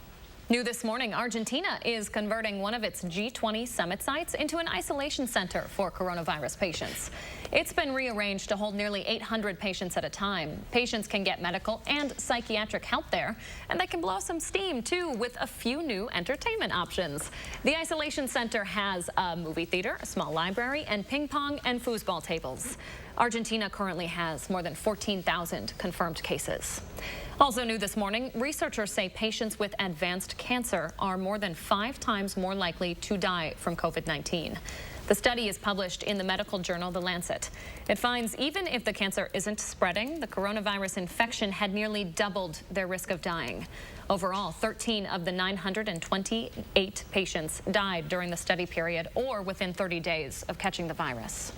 Speaker 3: New this morning, Argentina is converting one of its G20 summit sites into an isolation center for coronavirus patients. It's been rearranged to hold nearly 800 patients at a time. Patients can get medical and psychiatric help there, and they can blow some steam too with a few new entertainment options. The isolation center has a movie theater, a small library, and ping pong and foosball tables. Argentina currently has more than 14,000 confirmed cases. Also new this morning, researchers say patients with advanced cancer are more than 5 times more likely to die from COVID-19. The study is published in the medical journal The Lancet. It finds even if the cancer isn't spreading, the coronavirus infection had nearly doubled their risk of dying. Overall, 13 of the 928 patients died during the study period or within 30 days of catching the virus.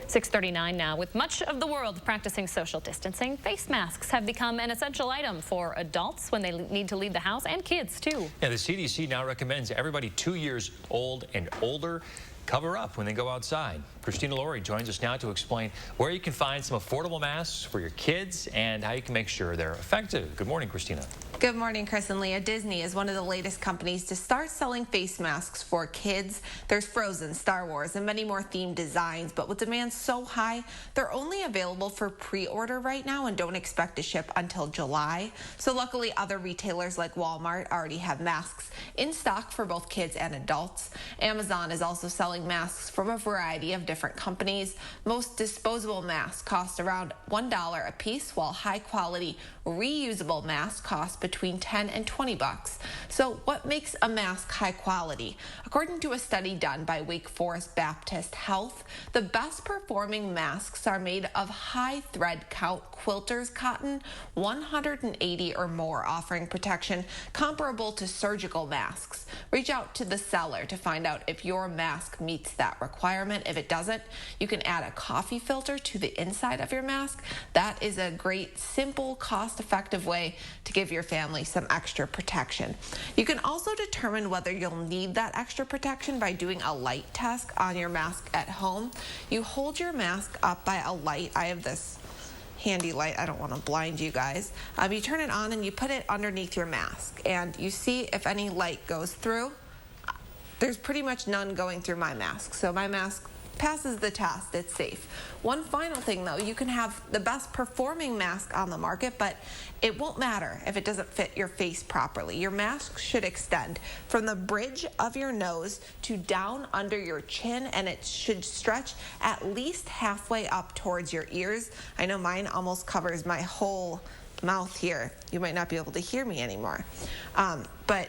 Speaker 3: 6:39 now. With much of the world practicing social distancing, face masks have become an essential item for adults when they need to leave the house, and kids too.
Speaker 5: Yeah, the CDC now recommends everybody 2 years old and older cover up when they go outside. Christina Laurie joins us now to explain where you can find some affordable masks for your kids and how you can make sure they're effective. Good morning, Christina.
Speaker 4: Good morning, Chris and Leah. Disney is one of the latest companies to start selling face masks for kids. There's Frozen, Star Wars, and many more themed designs, but with demand so high, they're only available for pre-order right now and don't expect to ship until July. So luckily, other retailers like Walmart already have masks in stock for both kids and adults. Amazon is also selling masks from a variety of different companies. Most disposable masks cost around $1 a piece, while high-quality reusable masks cost between $10 and $20. So what makes a mask high quality? According to a study done by Wake Forest Baptist Health, the best performing masks are made of high thread count quilters cotton, 180 or more, offering protection comparable to surgical masks. Reach out to the seller to find out if your mask meets that requirement. If it doesn't, you can add a coffee filter to the inside of your mask. That is a great, simple, cost-effective way to give your family some extra protection. You can also determine whether you'll need that extra protection by doing a light test on your mask at home. You hold your mask up by a light. I have this handy light. I don't want to blind you guys. You turn it on and you put it underneath your mask, and you see if any light goes through. There's pretty much none going through my mask, so my mask passes the test. It's safe. One final thing though, you can have the best performing mask on the market, but it won't matter if it doesn't fit your face properly. Your mask should extend from the bridge of your nose to down under your chin, and it should stretch at least halfway up towards your ears. I know mine almost covers my whole mouth here. You might not be able to hear me anymore. But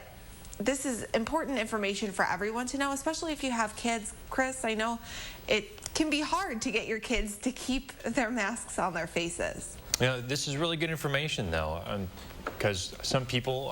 Speaker 4: this is important information for everyone to know, especially if you have kids. Chris, I know it can be hard to get your kids to keep their masks on their faces.
Speaker 5: You know, this is really good information, though, because some people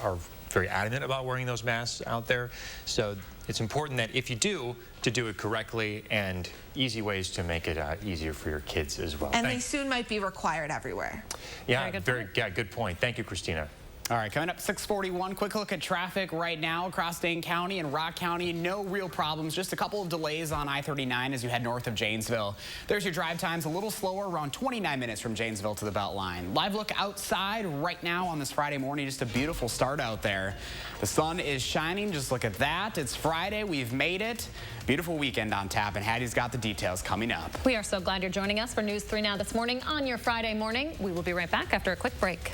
Speaker 5: are very adamant about wearing those masks out there. So it's important that if you do, to do it correctly, and easy ways to make it easier for your kids as well.
Speaker 4: And they soon might be required everywhere.
Speaker 5: Yeah, good point. Thank you, Christina.
Speaker 2: All right, coming up 6:41, quick look at traffic right now across Dane County and Rock County. No real problems, just a couple of delays on I-39 as you head north of Janesville. There's your drive times, a little slower, around 29 minutes from Janesville to the Beltline. Live look outside right now on this Friday morning, just a beautiful start out there. The sun is shining, just look at that. It's Friday, we've made it. Beautiful weekend on tap, and Hattie's got the details coming up.
Speaker 3: We are so glad you're joining us for News 3 Now this morning on your Friday morning. We will be right back after a quick break.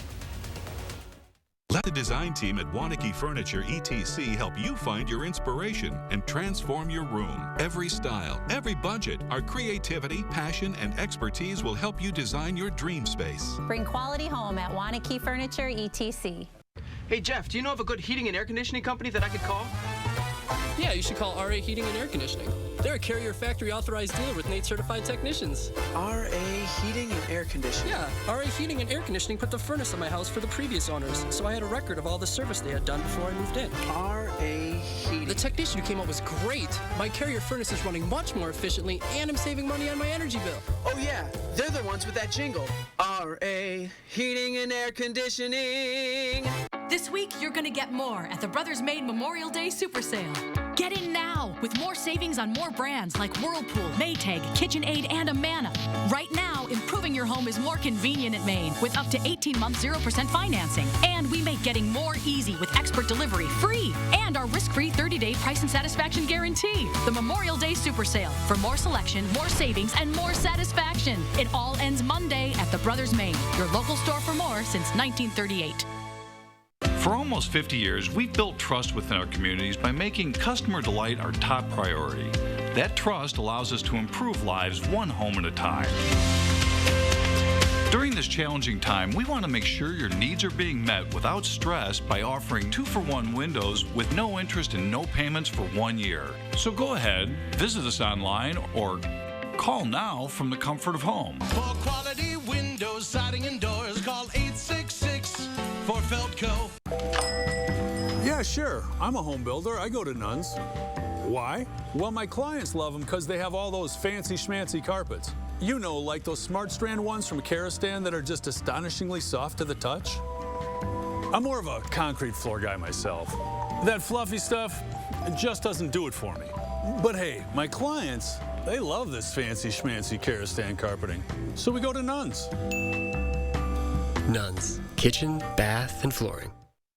Speaker 11: Let the design team at Wanakee Furniture ETC help you find your inspiration and transform your room. Every style, every budget, our creativity, passion, and expertise will help you design your dream space.
Speaker 12: Bring quality home at Wanakee Furniture ETC.
Speaker 13: Hey Jeff, do you know of a good heating and air conditioning company that I could call?
Speaker 14: Yeah, you should call RA Heating and Air Conditioning. They're a Carrier Factory authorized dealer with NATE certified technicians.
Speaker 13: RA Heating and Air Conditioning?
Speaker 14: Yeah, RA Heating and Air Conditioning put the furnace in my house for the previous owners, so I had a record of all the service they had done before I moved in.
Speaker 13: RA Heating.
Speaker 14: The technician who came out was great. My Carrier furnace is running much more efficiently, and I'm saving money on my energy bill.
Speaker 13: Oh yeah, they're the ones with that jingle. RA Heating and Air Conditioning.
Speaker 15: This week, you're going to get more at the Brothers Made Memorial Day Super Sale. Get in now with more savings on more brands like Whirlpool, Maytag, KitchenAid, and Amana. Right now, improving your home is more convenient at Maine with up to 18-month 0% financing. And we make getting more easy with expert delivery free and our risk-free 30-day price and satisfaction guarantee. The Memorial Day Super Sale for more selection, more savings, and more satisfaction. It all ends Monday at the Brothers Maine, your local store for more since 1938.
Speaker 32: For almost 50 years, we've built trust within our communities by making customer delight our top priority. That trust allows us to improve lives one home at a time. During this challenging time, we want to make sure your needs are being met without stress by offering 2-for-1 windows with no interest and no payments for 1 year. So go ahead, visit us online, or call now from the comfort of home.
Speaker 10: For quality windows, siding, and doors, call 866 for Feldco.
Speaker 16: Yeah, sure. I'm a home builder. I go to Nuns. Why? Well, my clients love them because they have all those fancy schmancy carpets. You know, like those Smart Strand ones from Karastan that are just astonishingly soft to the touch. I'm more of a concrete floor guy myself. That fluffy stuff just doesn't do it for me. But hey, my clients, they love this fancy schmancy Karastan carpeting. So we go to Nuns.
Speaker 17: Nuns, kitchen, bath, and flooring.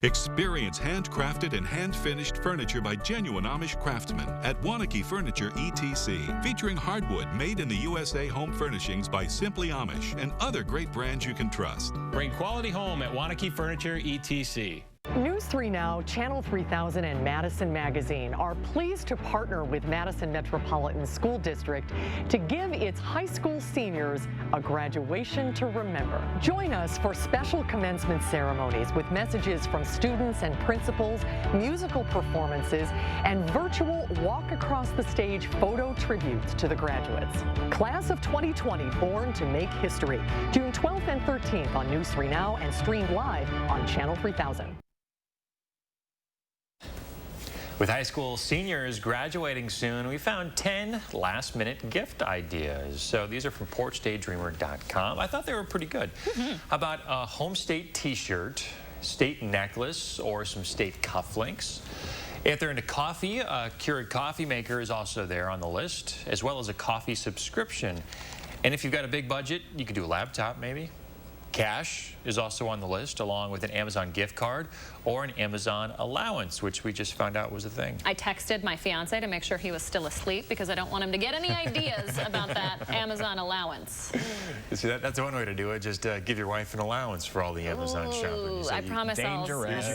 Speaker 11: Experience handcrafted and hand-finished furniture by genuine Amish craftsmen at Wanakee Furniture ETC, featuring hardwood made in the USA home furnishings by Simply Amish and other great brands you can trust.
Speaker 5: Bring quality home at Wanakee Furniture ETC.
Speaker 18: News 3 Now, Channel 3000, and Madison Magazine are pleased to partner with Madison Metropolitan School District to give its high school seniors a graduation to remember. Join us for special commencement ceremonies with messages from students and principals, musical performances, and virtual walk across the stage photo tributes to the graduates. Class of 2020, born to make history. June 12th and 13th on News 3 Now and streamed live on Channel 3000.
Speaker 5: With high school seniors graduating soon, we found 10 last-minute gift ideas. So these are from PorchDaydreamer.com. I thought they were pretty good. How about a home state t-shirt, state necklace, or some state cufflinks? If they're into coffee, a Keurig coffee maker is also there on the list, as well as a coffee subscription. And if you've got a big budget, you could do a laptop maybe. Cash is also on the list, along with an Amazon gift card or an Amazon allowance, which we just found out was a thing.
Speaker 3: I texted my fiance to make sure he was still asleep because I don't want him to get any ideas about that Amazon allowance.
Speaker 5: See, that's one way to do it. Just give your wife an allowance for all the Amazon shopping.
Speaker 3: I promise I'll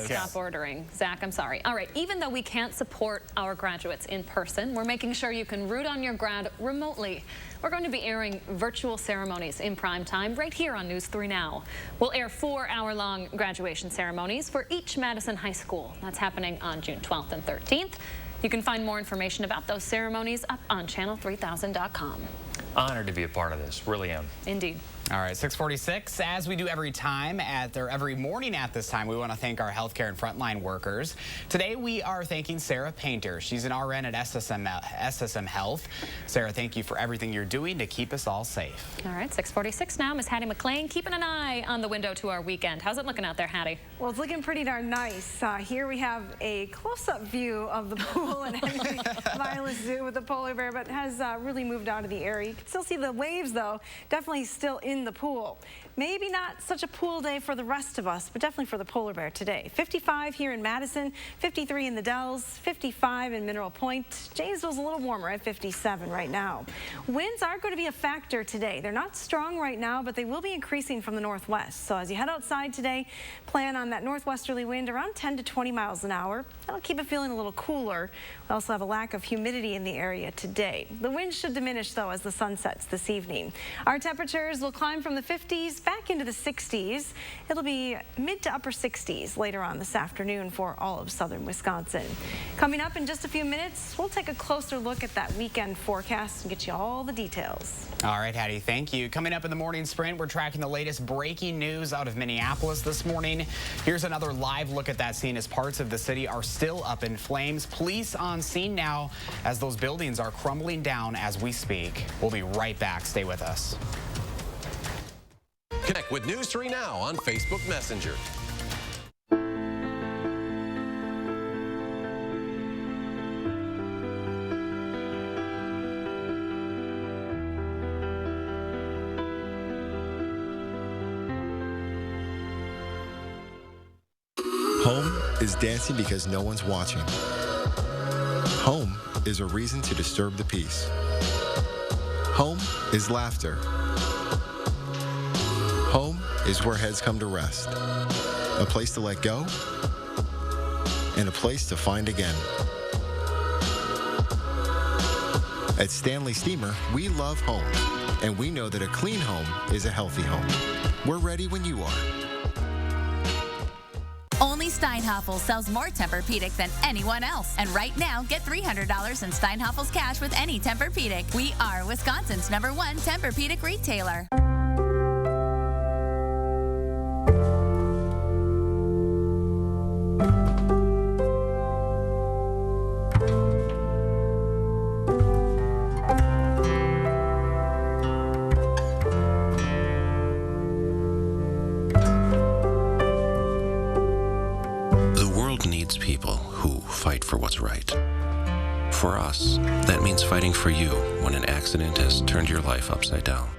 Speaker 3: stop ordering. Zach, I'm sorry. All right, even though we can't support our graduates in person, we're making sure you can root on your grad remotely. We're going to be airing virtual ceremonies in prime time right here on News 3 Now. We'll air 4-hour-long graduation ceremonies for each Madison high school. That's happening on June 12th and 13th. You can find more information about those ceremonies up on channel3000.com.
Speaker 5: Honored to be a part of this, really am.
Speaker 3: Indeed.
Speaker 2: All right, 6:46. As we do every morning at this time, we want to thank our healthcare and frontline workers. Today, we are thanking Sarah Painter. She's an RN at SSM Health. Sarah, thank you for everything you're doing to keep us all safe.
Speaker 3: All right, 6:46 now. Miss Hattie McLean keeping an eye on the window to our weekend. How's it looking out there, Hattie?
Speaker 7: Well, it's looking pretty darn nice. Here we have a close-up view of the pool and Henry Violet Zoo with the polar bear, but has really moved out of the area. You can still see the waves, though, definitely still in the pool. Maybe not such a pool day for the rest of us, but definitely for the polar bear today. 55 here in Madison, 53 in the Dells, 55 in Mineral Point. Janesville's a little warmer at 57 right now. Winds are going to be a factor today. They're not strong right now, but they will be increasing from the northwest. So as you head outside today, plan on that northwesterly wind around 10 to 20 miles an hour. That'll keep it feeling a little cooler. We also have a lack of humidity in the area today. The wind should diminish, though, as the sun sets this evening. Our temperatures will climb from the 50s back into the 60s. It'll be mid to upper 60s later on this afternoon for all of southern Wisconsin. Coming up in just a few minutes, we'll take a closer look at that weekend forecast and get you all the details.
Speaker 2: All right, Hattie, thank you. Coming up in the morning sprint, we're tracking the latest breaking news out of Minneapolis this morning. Here's another live look at that scene as parts of the city are still up in flames. Police on scene now as those buildings are crumbling down as we speak. We'll be right back. Stay with us.
Speaker 19: Connect with News 3 Now on Facebook Messenger.
Speaker 6: is dancing because no one's watching. Home is a reason to disturb the peace. Home is laughter. Home is where heads come to rest. A place to let go, and a place to find again. At Stanley Steamer, we love home, and we know that a clean home is a healthy home. We're ready when you are.
Speaker 8: Only Steinhoffel sells more Tempur-Pedic than anyone else. And right now, get $300 in Steinhoffel's cash with any Tempur-Pedic. We are Wisconsin's #1 Tempur-Pedic retailer.
Speaker 19: People who fight for what's right. For us, that means fighting for you when an accident has turned your life upside down.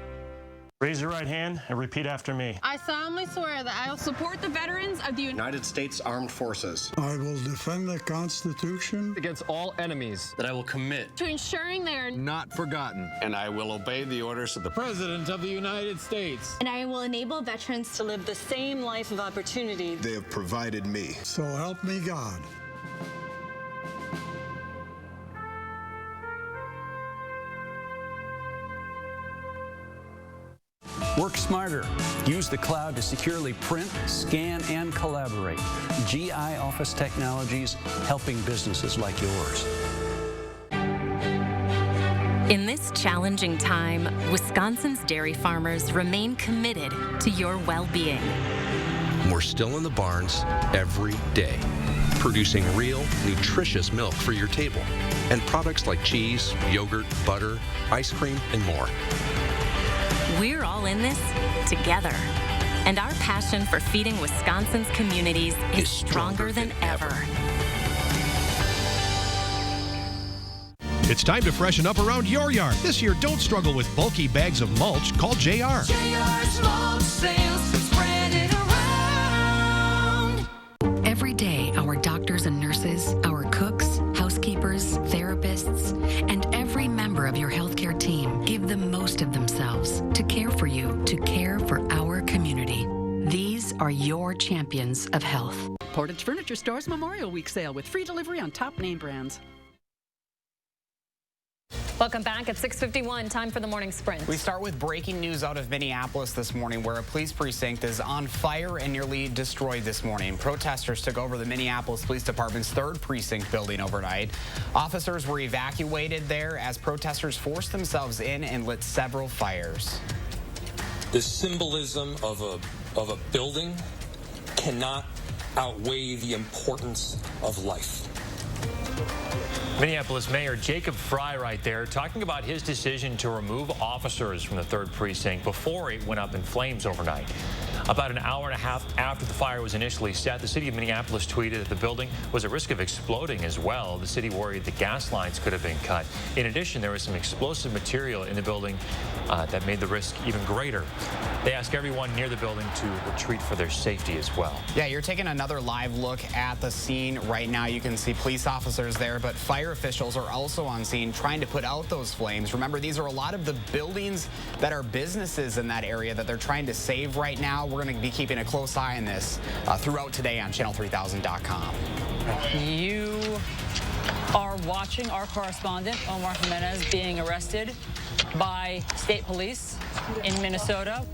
Speaker 20: Raise your right hand and repeat after me.
Speaker 21: I solemnly swear that I will support the veterans of the
Speaker 23: United States Armed Forces.
Speaker 24: I will defend the Constitution
Speaker 25: against all enemies.
Speaker 23: That I will commit
Speaker 21: to ensuring they are
Speaker 25: not forgotten.
Speaker 23: And I will obey the orders of the
Speaker 25: President of the United States.
Speaker 21: And I will enable veterans to live the same life of opportunity
Speaker 24: they have provided me. So help me God.
Speaker 27: Work smarter. Use the cloud to securely print, scan, and collaborate. GI Office Technologies, helping businesses like yours.
Speaker 28: In this challenging time, Wisconsin's dairy farmers remain committed to your well-being.
Speaker 19: We're still in the barns every day, producing real, nutritious milk for your table, and products like cheese, yogurt, butter, ice cream, and more.
Speaker 28: We're all in this together, and our passion for feeding Wisconsin's communities is stronger than ever.
Speaker 29: It's time to freshen up around your yard. This year, don't struggle with bulky bags of mulch. Call JR.
Speaker 32: JR's mulch sales, spread it around.
Speaker 30: Every day, our doctors and nurses, our cooks, housekeepers, therapists, and every member of your healthcare team give the most of themselves to care for you, to care for our community. These are your champions of health.
Speaker 31: Portage Furniture Store's Memorial Week sale with free delivery on top name brands.
Speaker 3: Welcome back at 6:51. Time for the morning sprint.
Speaker 2: We start with breaking news out of Minneapolis this morning, where a police precinct is on fire and nearly destroyed this morning. Protesters took over the Minneapolis Police Department's 3rd precinct building overnight. Officers were evacuated there as protesters forced themselves in and lit several fires.
Speaker 1: The symbolism of a building cannot outweigh the importance of life.
Speaker 5: Minneapolis Mayor Jacob Fry right there talking about his decision to remove officers from the 3rd precinct before it went up in flames overnight. About an hour and a half after the fire was initially set, the city of Minneapolis tweeted that the building was at risk of exploding as well. The city worried the gas lines could have been cut. In addition, there was some explosive material in the building that made the risk even greater. They ask everyone near the building to retreat for their safety as well.
Speaker 2: Yeah, you're taking another live look at the scene right now. You can see police officers there, but fire officials are also on scene trying to put out those flames. Remember, these are a lot of the buildings that are businesses in that area that they're trying to save right now. We're going to be keeping a close eye on this throughout today on channel3000.com.
Speaker 33: You are watching our correspondent, Omar Jimenez, being arrested by state police in Minnesota.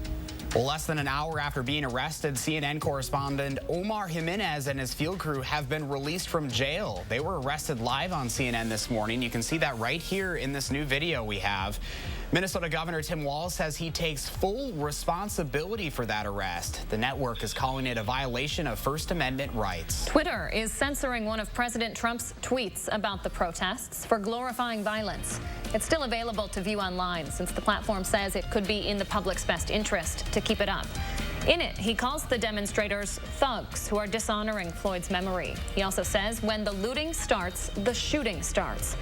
Speaker 2: Well, less than an hour after being arrested, CNN correspondent Omar Jimenez and his field crew have been released from jail. They were arrested live on CNN this morning. You can see that right here in this new video we have. Minnesota Governor Tim Walz says he takes full responsibility for that arrest. The network is calling it a violation of First Amendment rights.
Speaker 3: Twitter is censoring one of President Trump's tweets about the protests for glorifying violence. It's still available to view online since the platform says it could be in the public's best interest to keep it up. In it, he calls the demonstrators thugs who are dishonoring Floyd's memory. He also says when the looting starts, the shooting starts.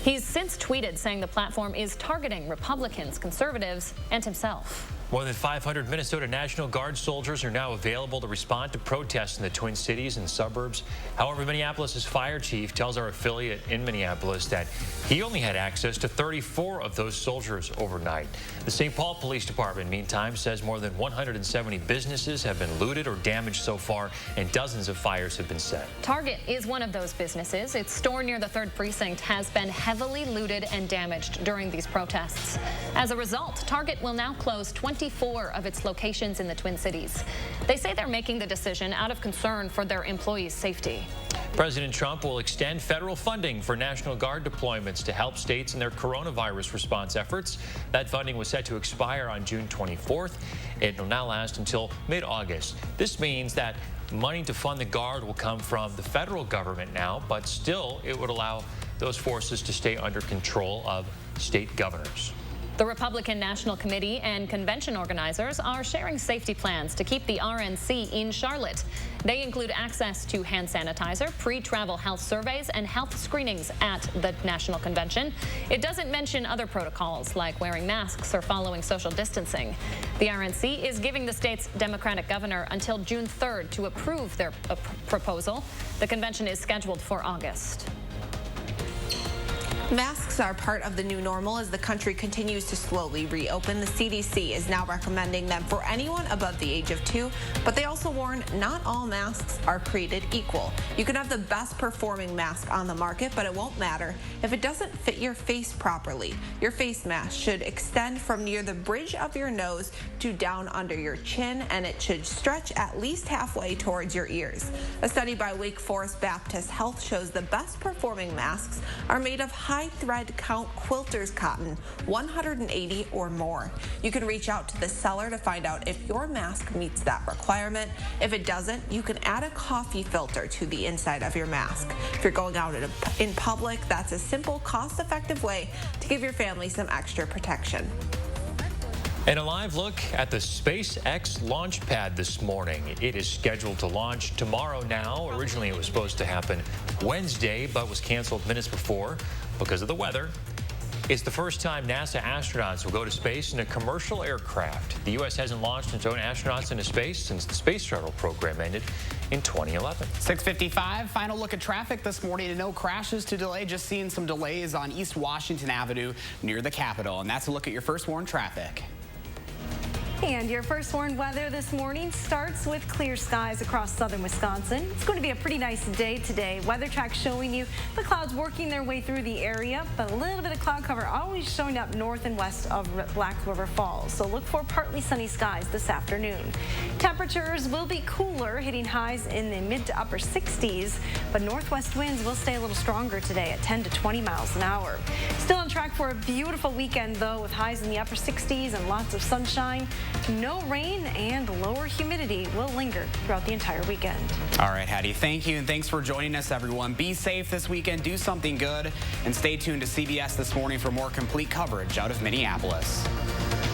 Speaker 3: He's since tweeted saying the platform is targeting Republicans, conservatives, and himself.
Speaker 5: More than 500 Minnesota National Guard soldiers are now available to respond to protests in the Twin Cities and suburbs. However, Minneapolis' fire chief tells our affiliate in Minneapolis that he only had access to 34 of those soldiers overnight. The St. Paul Police Department, meantime, says more than 170 businesses have been looted or damaged so far, and dozens of fires have been set.
Speaker 3: Target is one of those businesses. Its store near the 3rd Precinct has been heavily looted and damaged during these protests. As a result, Target will now close 24 of its locations in the Twin Cities. They say they're making the decision out of concern for their employees' safety.
Speaker 5: President Trump will extend federal funding for National Guard deployments to help states in their coronavirus response efforts. That funding was set to expire on June 24th. It will now last until mid-August. This means that money to fund the Guard will come from the federal government now, but still it would allow those forces to stay under control of state governors.
Speaker 3: The Republican National Committee and convention organizers are sharing safety plans to keep the RNC in Charlotte. They include access to hand sanitizer, pre-travel health surveys, and health screenings at the National Convention. It doesn't mention other protocols like wearing masks or following social distancing. The RNC is giving the state's Democratic governor until June 3rd to approve their proposal. The convention is scheduled for August.
Speaker 4: Masks are part of the new normal as the country continues to slowly reopen. The CDC is now recommending them for anyone above the age of 2, but they also warn not all masks are created equal. You can have the best performing mask on the market, but it won't matter if it doesn't fit your face properly. Your face mask should extend from near the bridge of your nose to down under your chin, and it should stretch at least halfway towards your ears. A study by Wake Forest Baptist Health shows the best performing masks are made of high thread count quilter's cotton, 180 or more. You can reach out to the seller to find out if your mask meets that requirement. If it doesn't, you can add a coffee filter to the inside of your mask. If you're going out in public, that's a simple, cost-effective way to give your family some extra protection.
Speaker 5: And a live look at the SpaceX launch pad this morning. It is scheduled to launch tomorrow now. Originally, it was supposed to happen Wednesday, but was canceled minutes before because of the weather. It's the first time NASA astronauts will go to space in a commercial aircraft. The U.S. hasn't launched its own astronauts into space since the Space Shuttle program ended in 2011.
Speaker 2: 6:55, final look at traffic this morning, and no crashes to delay, just seeing some delays on East Washington Avenue near the Capitol. And that's a look at your first warned traffic.
Speaker 7: And your first warned weather this morning starts with clear skies across southern Wisconsin. It's going to be a pretty nice day today. Weather track showing you the clouds working their way through the area, but a little bit of cloud cover always showing up north and west of Black River Falls. So look for partly sunny skies this afternoon. Temperatures will be cooler, hitting highs in the mid to upper 60s, but northwest winds will stay a little stronger today at 10 to 20 miles an hour. Still on track for a beautiful weekend, though, with highs in the upper 60s and lots of sunshine. No rain and lower humidity will linger throughout the entire weekend.
Speaker 2: All right, Hattie, thank you, and thanks for joining us, everyone. Be safe this weekend, do something good, and stay tuned to CBS This Morning for more complete coverage out of Minneapolis.